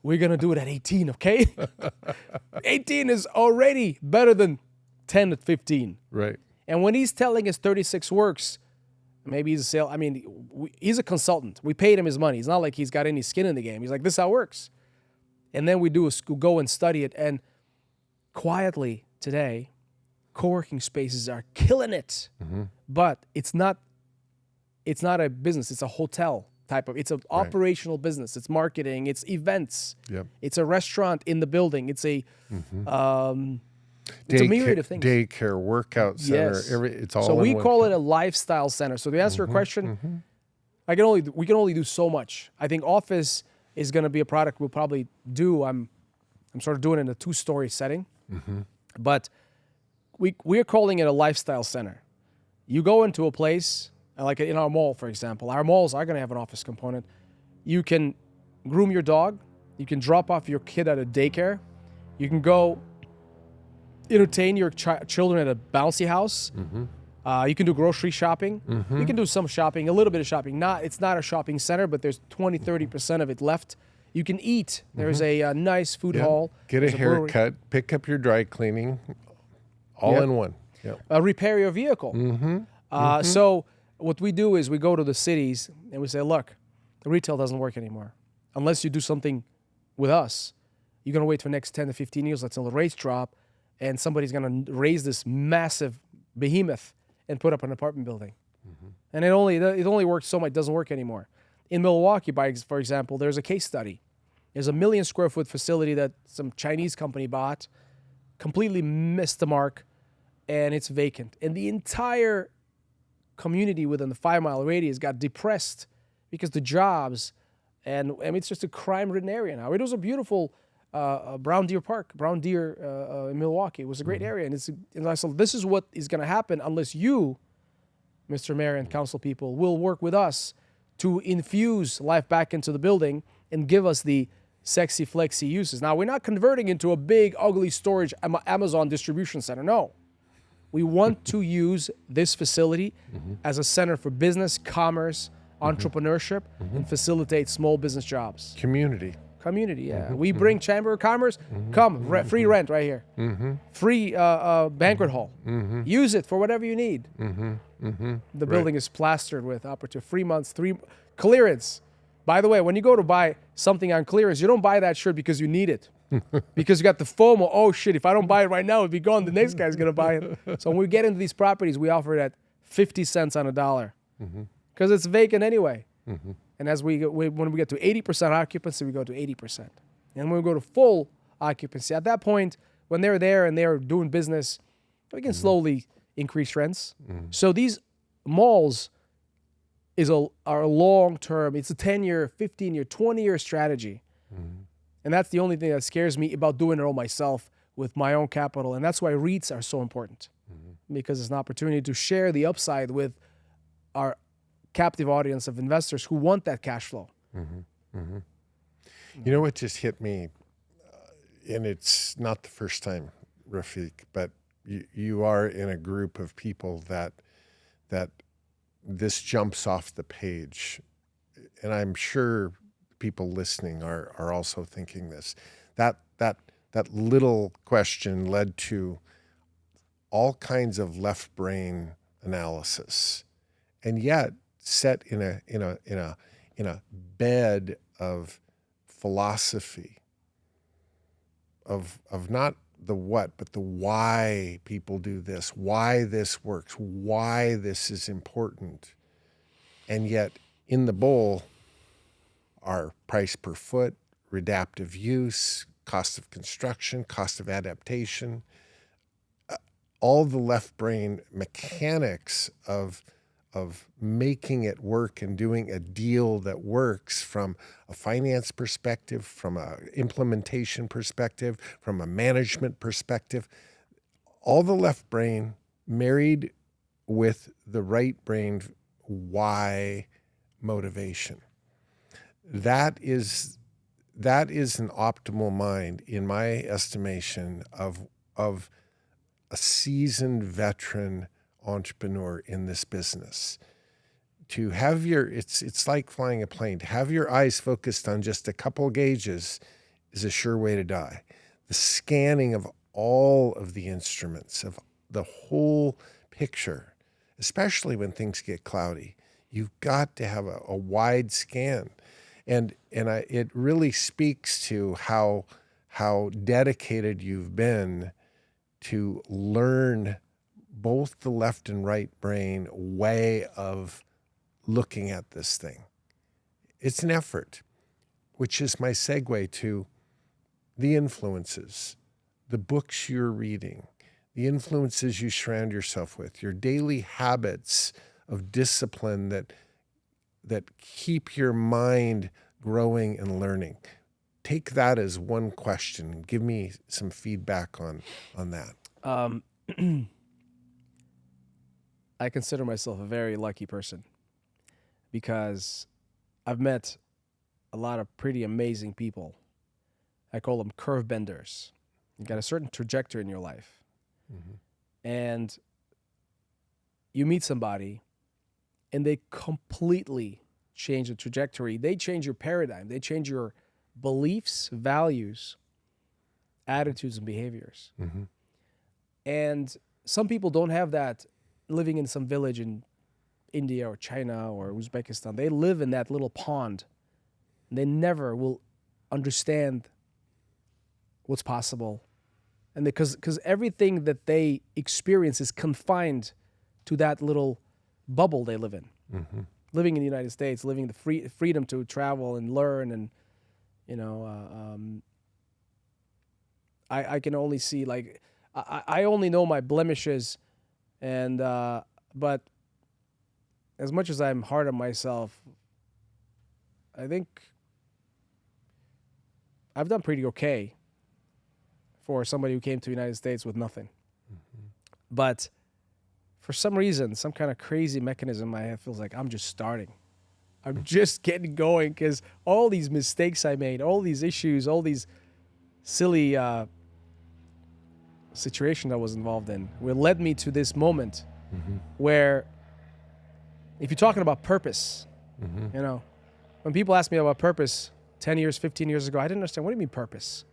We're going to do it at 18, okay? 18 is already better than 10 to 15. Right. And when he's telling us 36 works, maybe he's he's a consultant. We paid him his money. It's not like he's got any skin in the game. He's like, this is how it works. And then we go and study it. And quietly today, co-working spaces are killing it. But it's not a business. It's a hotel type of, it's an operational business. It's marketing. It's events. Yep. It's a restaurant in the building. It's a... It's a myriad of things. Daycare, workout center, Yes. it's all. So we in one call it a lifestyle center. So to answer your question, we can only do so much. I think office is going to be a product we'll probably do. I'm sort of doing it in a 2-story setting, but we're calling it a lifestyle center. You go into a place like in our mall, for example. Our malls are going to have an office component. You can groom your dog. You can drop off your kid at a daycare. You can go entertain your children at a bouncy house. You can do grocery shopping. You can do some shopping, a little bit of shopping. It's not a shopping center, but there's 20-30% of it left. You can eat. There's a nice food hall. Get a haircut, pick up your dry cleaning, all in one. Yep. Repair your vehicle. So what we do is we go to the cities and we say, look, the retail doesn't work anymore. Unless you do something with us, you're going to wait for the next 10 to 15 years until the rates drop, and somebody's going to raise this massive behemoth and put up an apartment building. And it only works so much. It doesn't work anymore. In Milwaukee, for example, there's a case study. There's a 1 million square foot facility that some Chinese company bought, completely missed the mark, and it's vacant. And the entire community within the 5-mile radius got depressed because the jobs, and it's just a crime-ridden area now. It was a beautiful Brown Deer Park, in Milwaukee. It was a great area. And I said, this is what is going to happen unless you, Mr. Mayor and council people, will work with us to infuse life back into the building and give us the sexy, flexy uses. Now, we're not converting into a big, ugly storage Amazon distribution center. No. We want to use this facility as a center for business, commerce, entrepreneurship, and facilitate small business jobs. Community. Community, yeah. We bring Chamber of Commerce, come, free rent right here. Free banquet hall. Use it for whatever you need. The building is plastered with opportunity. 3 months, clearance. By the way, when you go to buy something on clearance, you don't buy that shirt because you need it. Because you got the FOMO. Oh shit, if I don't buy it right now, it'll be gone. The next guy's going to buy it. So when we get into these properties, we offer it at 50 cents on a dollar. Because it's vacant anyway. And as when we get to 80% occupancy, we go to 80%. And when we go to full occupancy, at that point, when they're there and they're doing business, we can slowly increase rents. So these malls are long-term. It's a 10-year, 15-year, 20-year strategy. And that's the only thing that scares me about doing it all myself with my own capital. And that's why REITs are so important. Because it's an opportunity to share the upside with our captive audience of investors who want that cash flow. You know what just hit me, and it's not the first time, Rafik, but you are in a group of people that this jumps off the page, and I'm sure people listening are also thinking this. That little question led to all kinds of left brain analysis, and yet set in a bed of philosophy of not the what, but the why people do this, why this works, why this is important. And yet in the bowl are price per foot, adaptive use, cost of construction, cost of adaptation, all the left brain mechanics of making it work and doing a deal that works from a finance perspective, from an implementation perspective, from a management perspective. All the left brain married with the right brain why motivation. That is an optimal mind, in my estimation, of a seasoned veteran entrepreneur in this business. To have it's like flying a plane. To have your eyes focused on just a couple gauges is a sure way to die. The scanning of all of the instruments, of the whole picture, especially when things get cloudy, you've got to have a wide scan. And it really speaks to how dedicated you've been to learn both the left and right brain way of looking at this thing. It's an effort, which is my segue to the influences, the books you're reading, the influences you surround yourself with, your daily habits of discipline that keep your mind growing and learning. Take that as one question. Give me some feedback on that. I consider myself a very lucky person because I've met a lot of pretty amazing people. I call them curve benders. You got a certain trajectory in your life. And you meet somebody and they completely change the trajectory. They change your paradigm. They change your beliefs, values, attitudes, and behaviors. And some people don't have that living in some village in India or China or Uzbekistan. They live in that little pond. They never will understand what's possible. And because everything that they experience is confined to that little bubble they live in. Living in the United States, living the freedom to travel and learn, and I can only see, like, I only know my blemishes, and but as much as I'm hard on myself, I think I've done pretty okay for somebody who came to the United States with nothing. But for some reason, some kind of crazy mechanism I have feels like I'm just starting. I'm just getting going because all these mistakes I made, all these issues, all these silly situations I was involved in led me to this moment where, if you're talking about purpose, when people ask me about purpose, 10 years, 15 years ago, I didn't understand. What do you mean purpose?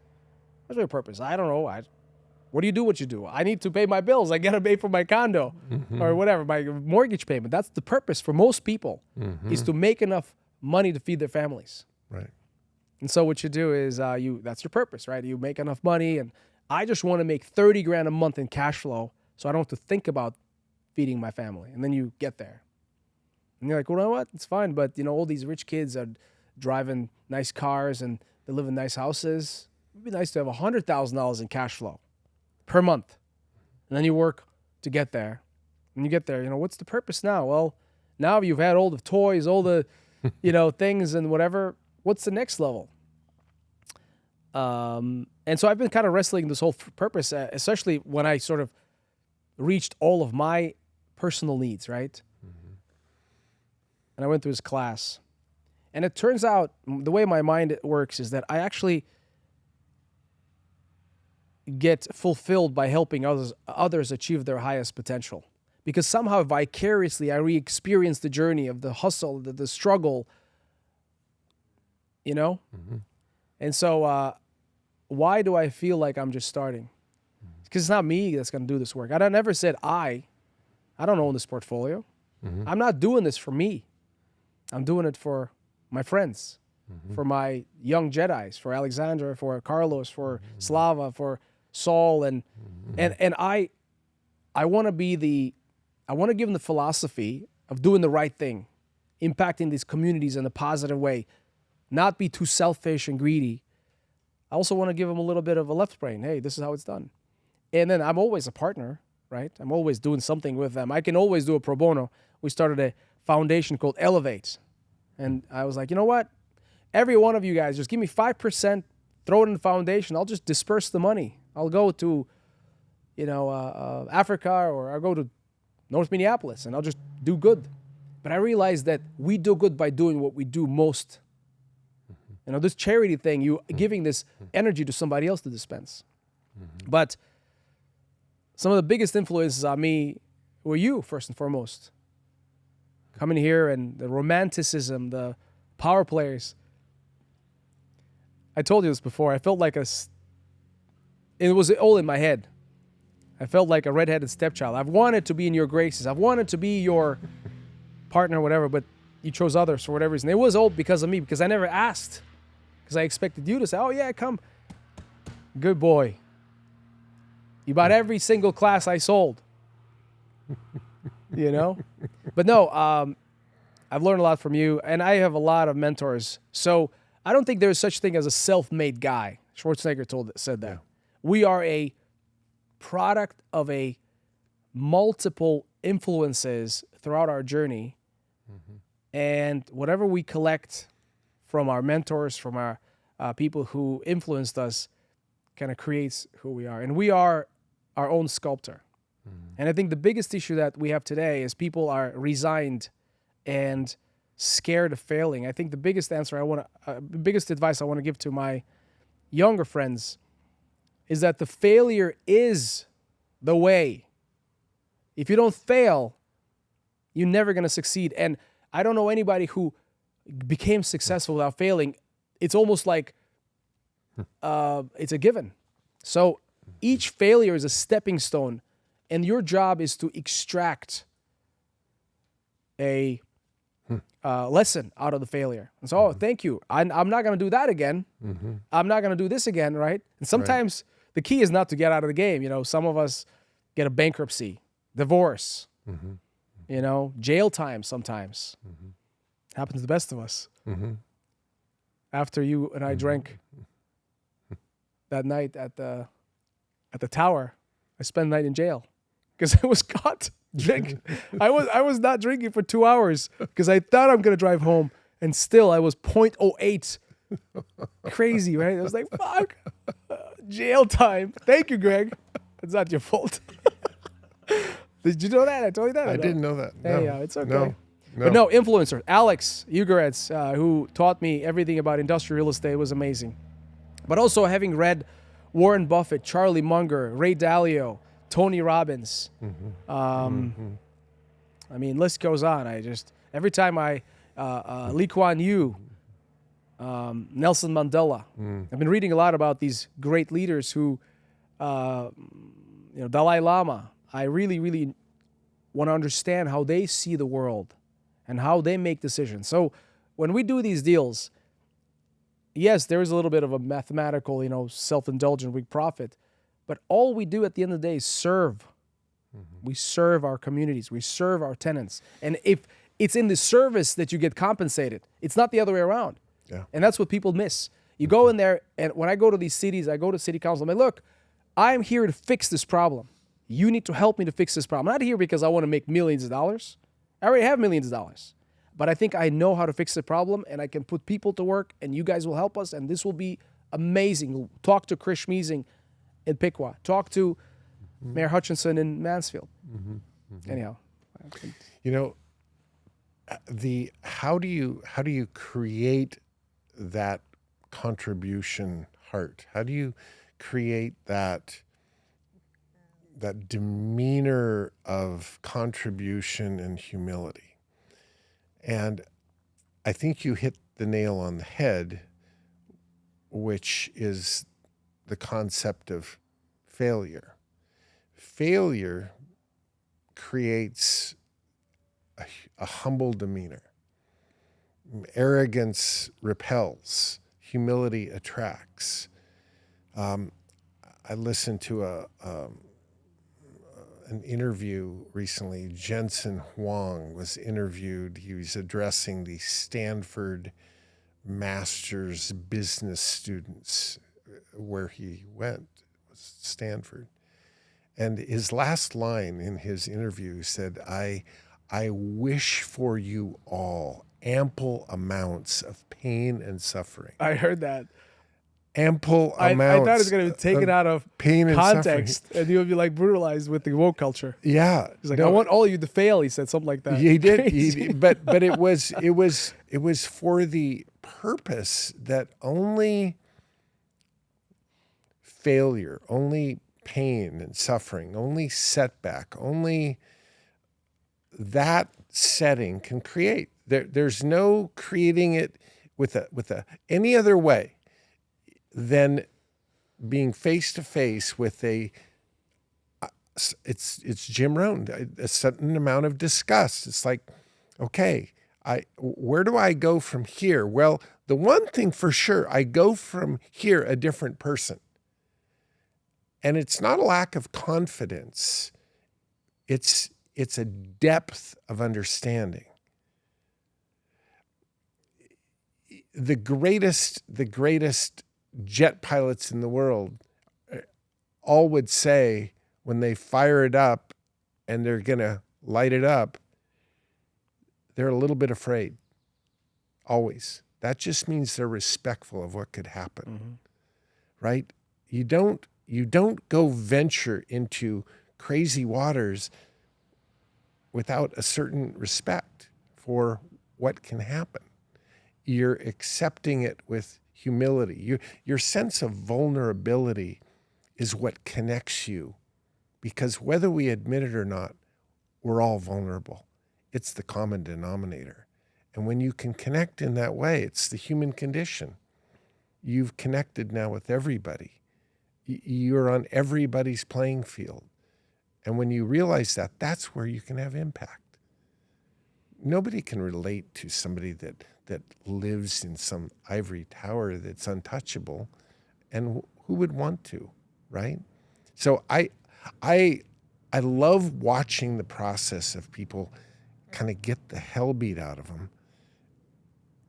What's my purpose? I don't know. What do you do what you do? I need to pay my bills. I got to pay for my condo or whatever, my mortgage payment. That's the purpose for most people is to make enough money to feed their families. Right. And so what you do is that's your purpose, right? You make enough money, and I just want to make 30 grand a month in cash flow so I don't have to think about feeding my family. And then you get there. And you're like, well, you know what? It's fine. But, all these rich kids are driving nice cars and they live in nice houses. It'd be nice to have $100,000 in cash flow per month. And then you work to get there. And you get there, what's the purpose now? Well, now you've had all the toys, all the, things and whatever. What's the next level? And so I've been kind of wrestling this whole purpose, especially when I sort of reached all of my personal needs, right? And I went through his class. And it turns out the way my mind works is that I actually get fulfilled by helping others achieve their highest potential. Because somehow vicariously I re-experience the journey of the hustle, the struggle, And so why do I feel like I'm just starting? Because it's not me that's going to do this work. I never said I don't own this portfolio. I'm not doing this for me. I'm doing it for my friends, for my young Jedis, for Alexandra, for Carlos, for Slava, for Saul, and I want to give them the philosophy of doing the right thing, impacting these communities in a positive way, not be too selfish and greedy. I also want to give them a little bit of a left brain. Hey, this is how it's done. And then I'm always a partner, right? I'm always doing something with them. I can always do a pro bono. We started a foundation called Elevate. And I was like, you know what? Every one of you guys, just give me 5%, throw it in the foundation. I'll just disperse the money. I'll go to, Africa, or I'll go to North Minneapolis, and I'll just do good. But I realized that we do good by doing what we do most. This charity thing, you giving this energy to somebody else to dispense. But some of the biggest influences on me were you, first and foremost. Coming here and the romanticism, the power players. I told you this before. I felt like it was all in my head. I felt like a redheaded stepchild. I've wanted to be in your graces. I've wanted to be your partner or whatever, but you chose others for whatever reason. It was all because of me, because I never asked. Because I expected you to say, oh, yeah, come. Good boy. You bought every single class I sold. But no, I've learned a lot from you, and I have a lot of mentors. So I don't think there's such thing as a self-made guy. Schwarzenegger said that. Yeah. We are a product of a multiple influences throughout our journey. And whatever we collect from our mentors, from our people who influenced us, kind of creates who we are. And we are our own sculptor. And I think the biggest issue that we have today is people are resigned and scared of failing. I think the biggest biggest advice I want to give to my younger friends is that the failure is the way. If you don't fail, you're never going to succeed. And I don't know anybody who became successful without failing. It's almost like it's a given. So each failure is a stepping stone, and your job is to extract a lesson out of the failure. And so, thank you. I'm not going to do that again. I'm not going to do this again, right? And sometimes the key is not to get out of the game. Some of us get a bankruptcy, divorce, jail time sometimes. Happens to the best of us. After you and I drank that night at the tower, I spent the night in jail because I was caught drinking. I was not drinking for 2 hours because I thought I'm gonna drive home, and still I was 0.08. Crazy, right? I was like, fuck, jail time. Thank you, Greg. It's not your fault. Did you know that? I told you that. I didn't know that. No. Hey, it's okay. No. But no, influencer. Alex Ugaretz, who taught me everything about industrial real estate, was amazing. But also having read Warren Buffett, Charlie Munger, Ray Dalio, Tony Robbins. I mean, list goes on. Every time Lee Kuan Yew, Nelson Mandela. I've been reading a lot about these great leaders who, Dalai Lama. I really, really want to understand how they see the world and how they make decisions. So when we do these deals, yes, there is a little bit of a mathematical, self-indulgent, we profit, but all we do at the end of the day is serve. We serve our communities. We serve our tenants. And if it's in the service that you get compensated, it's not the other way around. Yeah. And that's what people miss. You go in there, and when I go to these cities, I go to city council, I'm like, look, I'm here to fix this problem. You need to help me to fix this problem. I'm not here because I want to make millions of dollars. I already have millions of dollars. But I think I know how to fix the problem, and I can put people to work, and you guys will help us, and this will be amazing. Talk to Chris Schmeezing in Piqua. Talk to Mayor Hutchinson in Mansfield. Anyhow. How do you create that contribution heart? How do you create that demeanor of contribution and humility? And I think you hit the nail on the head, which is the concept of failure. Failure creates a humble demeanor. Arrogance repels. Humility attracts. I listened to an interview recently. Jensen Huang was interviewed. He was addressing the Stanford master's business students where he went, was Stanford. And his last line in his interview said, I wish for you all ample amounts of pain and suffering. I heard that. Ample I amounts. thought it was going to be taken out of pain and context, suffering. and you would be like brutalized with the woke culture. Yeah, He's like, I want all of you to fail. He said something like that. He did, but it was for the purpose that only failure, only pain and suffering, only setback, only that setting can create. There's no creating it with any other way than being face to face with it's Jim Rohn, a certain amount of disgust. It's like, okay, where do I go from here? Well, the one thing for sure, I go from here a different person. And it's not a lack of confidence. It's a depth of understanding. The greatest jet pilots in the world all would say when they fire it up and they're going to light it up, they're a little bit afraid. Always. That just means they're respectful of what could happen. Right? You don't go venture into crazy waters without a certain respect for what can happen. You're accepting it with humility. Your sense of vulnerability is what connects you, because whether we admit it or not, we're all vulnerable. It's the common denominator. And when you can connect in that way, it's the human condition. You've connected now with everybody. You're on everybody's playing field. And when you realize that, that's where you can have impact. Nobody can relate to somebody that lives in some ivory tower that's untouchable, and who would want to, right? So I love watching the process of people kind of get the hell beat out of them,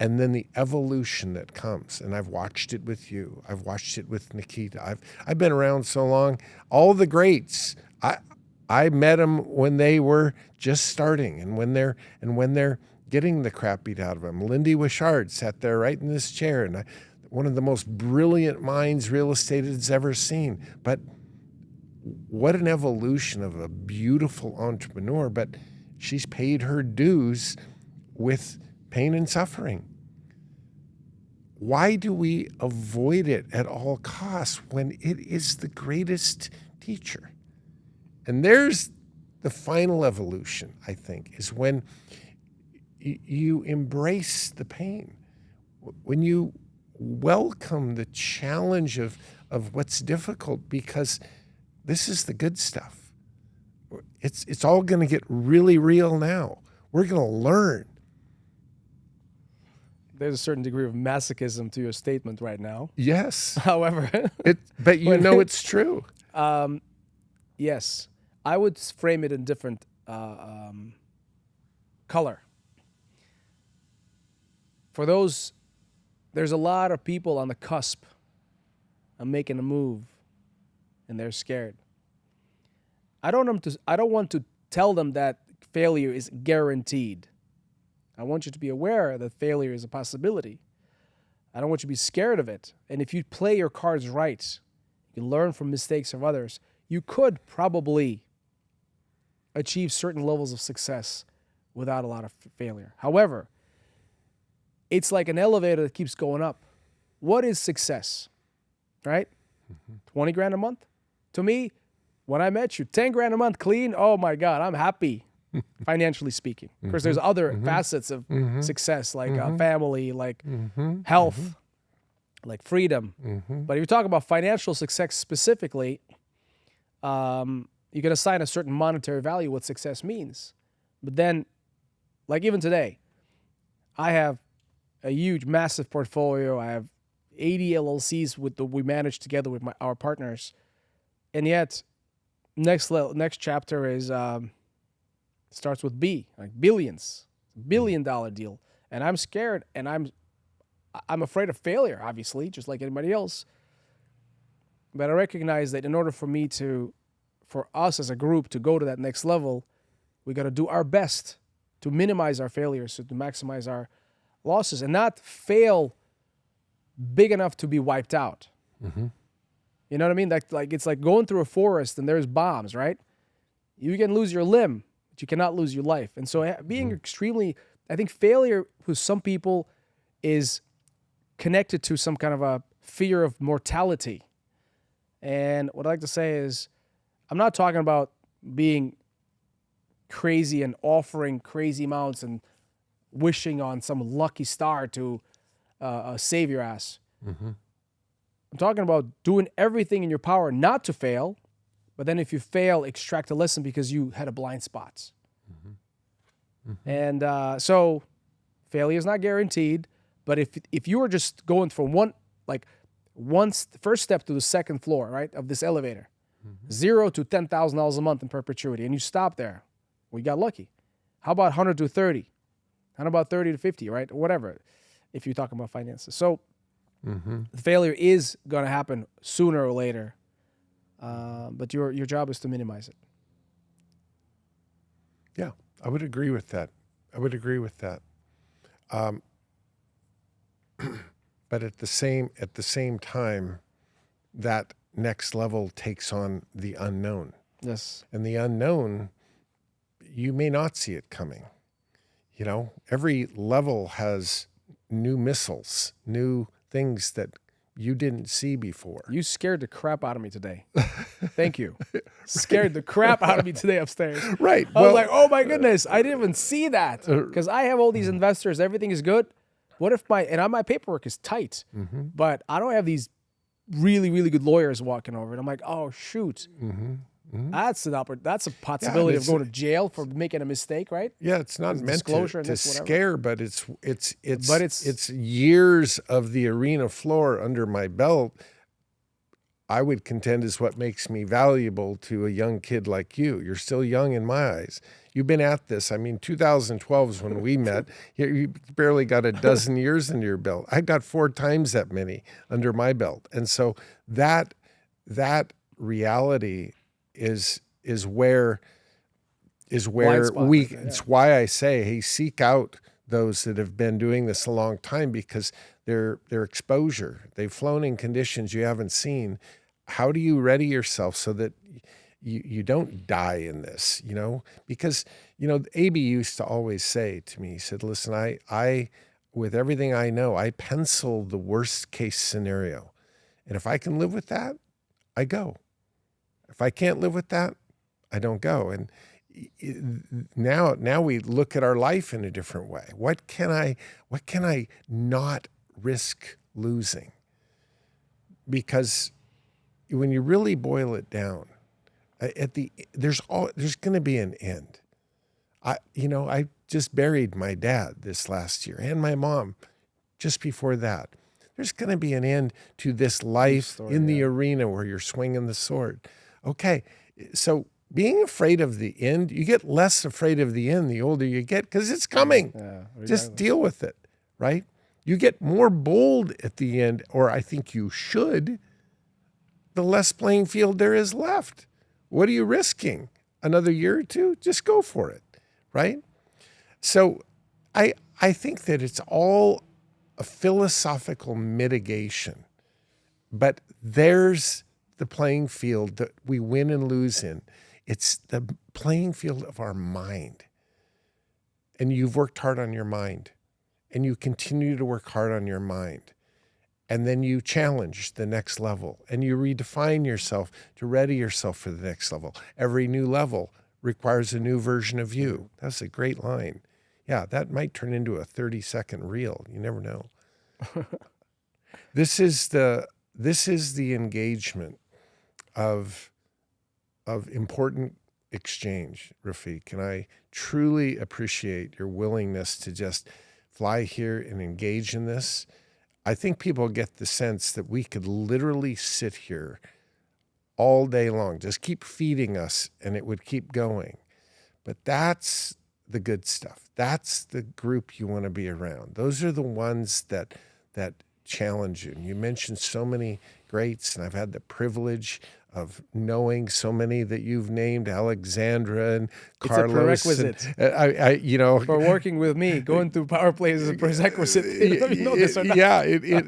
and then the evolution that comes. And I've watched it with you. I've watched it with Nikita. I've been around so long. All the greats, I met them when they were just starting, and when they're getting the crap beat out of them. Lindy Wishart sat there right in this chair, and one of the most brilliant minds real estate has ever seen. But what an evolution of a beautiful entrepreneur, but she's paid her dues with pain and suffering. Why do we avoid it at all costs when it is the greatest teacher? And there's the final evolution, I think, is when you embrace the pain. when you welcome the challenge of what's difficult, because this is the good stuff. It's all going to get really real now. We're going to learn. There's a certain degree of masochism to your statement right now. Yes. However, but you know it's true. Yes, I would frame it in different color. For those, there's a lot of people on the cusp of making a move, and they're scared. I don't want to tell them that failure is guaranteed. I want you to be aware that failure is a possibility. I don't want you to be scared of it. And if you play your cards right, you learn from mistakes of others, you could probably achieve certain levels of success without a lot of failure. However, it's like an elevator that keeps going up. What is success? Right? 20 grand a month? To me, when I met you, 10 grand a month clean, oh my God, I'm happy, financially speaking. Of course, there's other facets of success, like family, like health, like freedom. But if you talk about financial success specifically, you can assign a certain monetary value what success means. But then, like even today, I have a huge, massive portfolio. I have 80 LLCs we manage together with our partners. And yet, next chapter is starts with B, like billions, $1 billion deal. And I'm scared, and I'm afraid of failure, obviously, just like anybody else. But I recognize that in order for us as a group to go to that next level, we got to do our best to minimize our failures, so to maximize our losses, and not fail big enough to be wiped out. You know what I mean? Like it's like going through a forest and there's bombs, right? You can lose your limb, but you cannot lose your life. And so being I think failure with some people is connected to some kind of a fear of mortality. And what I like to say is, I'm not talking about being crazy and offering crazy amounts and wishing on some lucky star to save your ass. I'm talking about doing everything in your power not to fail, but then if you fail, extract a lesson because you had a blind spot. And so failure is not guaranteed, but if you are just going from first step to the second floor, right, of this elevator, $0 to $10,000 a month in perpetuity, and you stop there, well, you got lucky. How about 100 to 30? How about 30 to 50, right? Or whatever, if you're talking about finances. So failure is going to happen sooner or later, but your job is to minimize it. Yeah, I would agree with that. But at the same time, that next level takes on the unknown. Yes. And the unknown, you may not see it coming. You know, every level has new missiles, new things that you didn't see before. You scared the crap out of me today. Thank you. Scared the crap out of me today upstairs. Right. I was like, oh my goodness, I didn't even see that. Because I have all these investors, everything is good. What if my paperwork is tight, but I don't have these really, really good lawyers walking over it. I'm like, oh shoot. That's a possibility of going to jail for making a mistake, right? Yeah, it's not meant to scare, but it's But years of the arena floor under my belt. I would contend is what makes me valuable to a young kid like you. You're still young in my eyes. You've been at this. I mean, 2012 is when we met. You barely got a dozen years under your belt. I got 4 times that many under my belt. And so that reality is where it's why I say, hey, seek out those that have been doing this a long time, because their exposure, they've flown in conditions you haven't seen. How do you ready yourself so that you don't die in this, you know? Because, you know, AB used to always say to me, he said, listen, I with everything I know, I pencil the worst case scenario. And if I can live with that, I go. If I can't live with that, I don't go. And now we look at our life in a different way. What can I not risk losing. Because when you really boil it down, there's going to be an end. I just buried my dad this last year and my mom just before that. There's going to be an end to this life in the arena where you're swinging the sword. Okay, so being afraid of the end, you get less afraid of the end the older you get because it's coming. Exactly. Just deal with it, right? You get more bold at the end, or I think you should, the less playing field there is left. What are you risking? Another year or two? Just go for it, right? So I think that it's all a philosophical mitigation, but there's the playing field that we win and lose in. It's the playing field of our mind. And you've worked hard on your mind, and you continue to work hard on your mind. And then you challenge the next level, and you redefine yourself to ready yourself for the next level. Every new level requires a new version of you. That's a great line. Yeah, that might turn into a 30-second reel. You never know. This is the engagement of important exchange, Rafik, and I truly appreciate your willingness to just fly here and engage in this. I think people get the sense that we could literally sit here all day long, just keep feeding us, and it would keep going. But that's the good stuff. That's the group you want to be around. Those are the ones that challenge you. And you mentioned so many greats, and I've had the privilege of knowing so many that you've named, Alexandra and Carlos. It's a prerequisite. And, for working with me, going through power plays is a prerequisite. You know this or not? Yeah,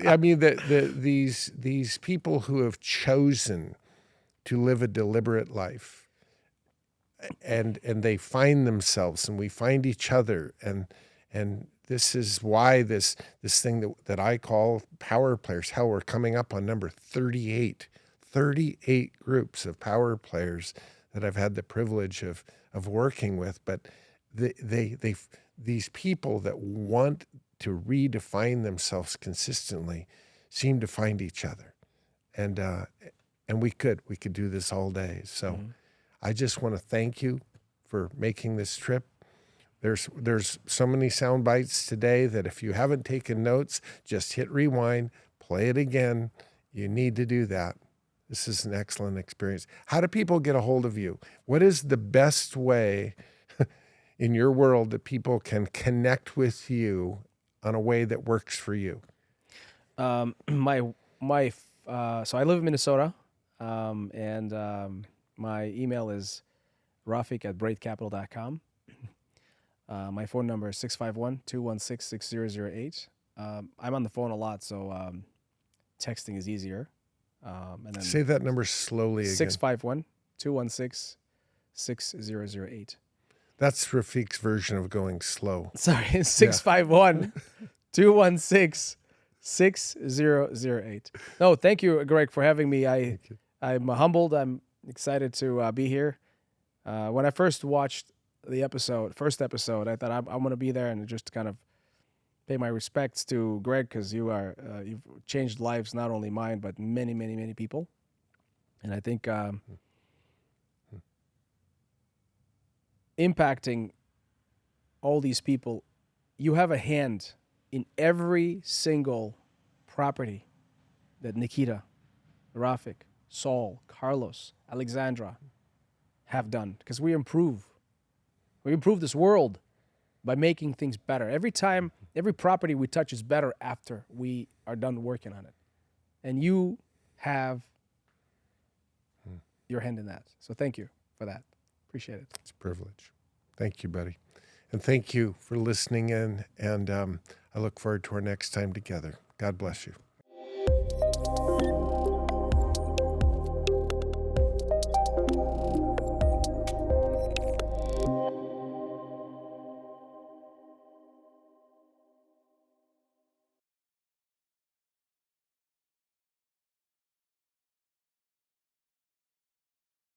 I mean, these people who have chosen to live a deliberate life, and they find themselves, and we find each other, and this is why this thing that I call power players. Hell, we're coming up on number 38 groups of power players that I've had the privilege of working with. But these people that want to redefine themselves consistently seem to find each other, and we could do this all day. So I just want to thank you for making this trip. There's so many sound bites today that if you haven't taken notes, just hit rewind, play it again. You need to do that. This is an excellent experience. How do people get a hold of you? What is the best way in your world that people can connect with you on a way that works for you? So I live in Minnesota, and my email is rafik@braidcapital.com. My phone number is 651-216-6008. I'm on the phone a lot, so texting is easier. And then say that number slowly again. 651-216-6008. That's Rafik's version of going slow. Sorry, 651-216-6008. No, thank you, Greg, for having me. I'm humbled. I'm excited to be here. When I first watched the first episode, I thought I'm going to be there and just kind of pay my respects to Greg, because you've changed lives, not only mine, but many, many, many people. And I think impacting all these people, you have a hand in every single property that Nikita, Rafik, Saul, Carlos, Alexandra have done, because we improve this world by making things better. Every property we touch is better after we are done working on it. And you have your hand in that. So thank you for that. Appreciate it. It's a privilege. Thank you, buddy. And thank you for listening in. And I look forward to our next time together. God bless you.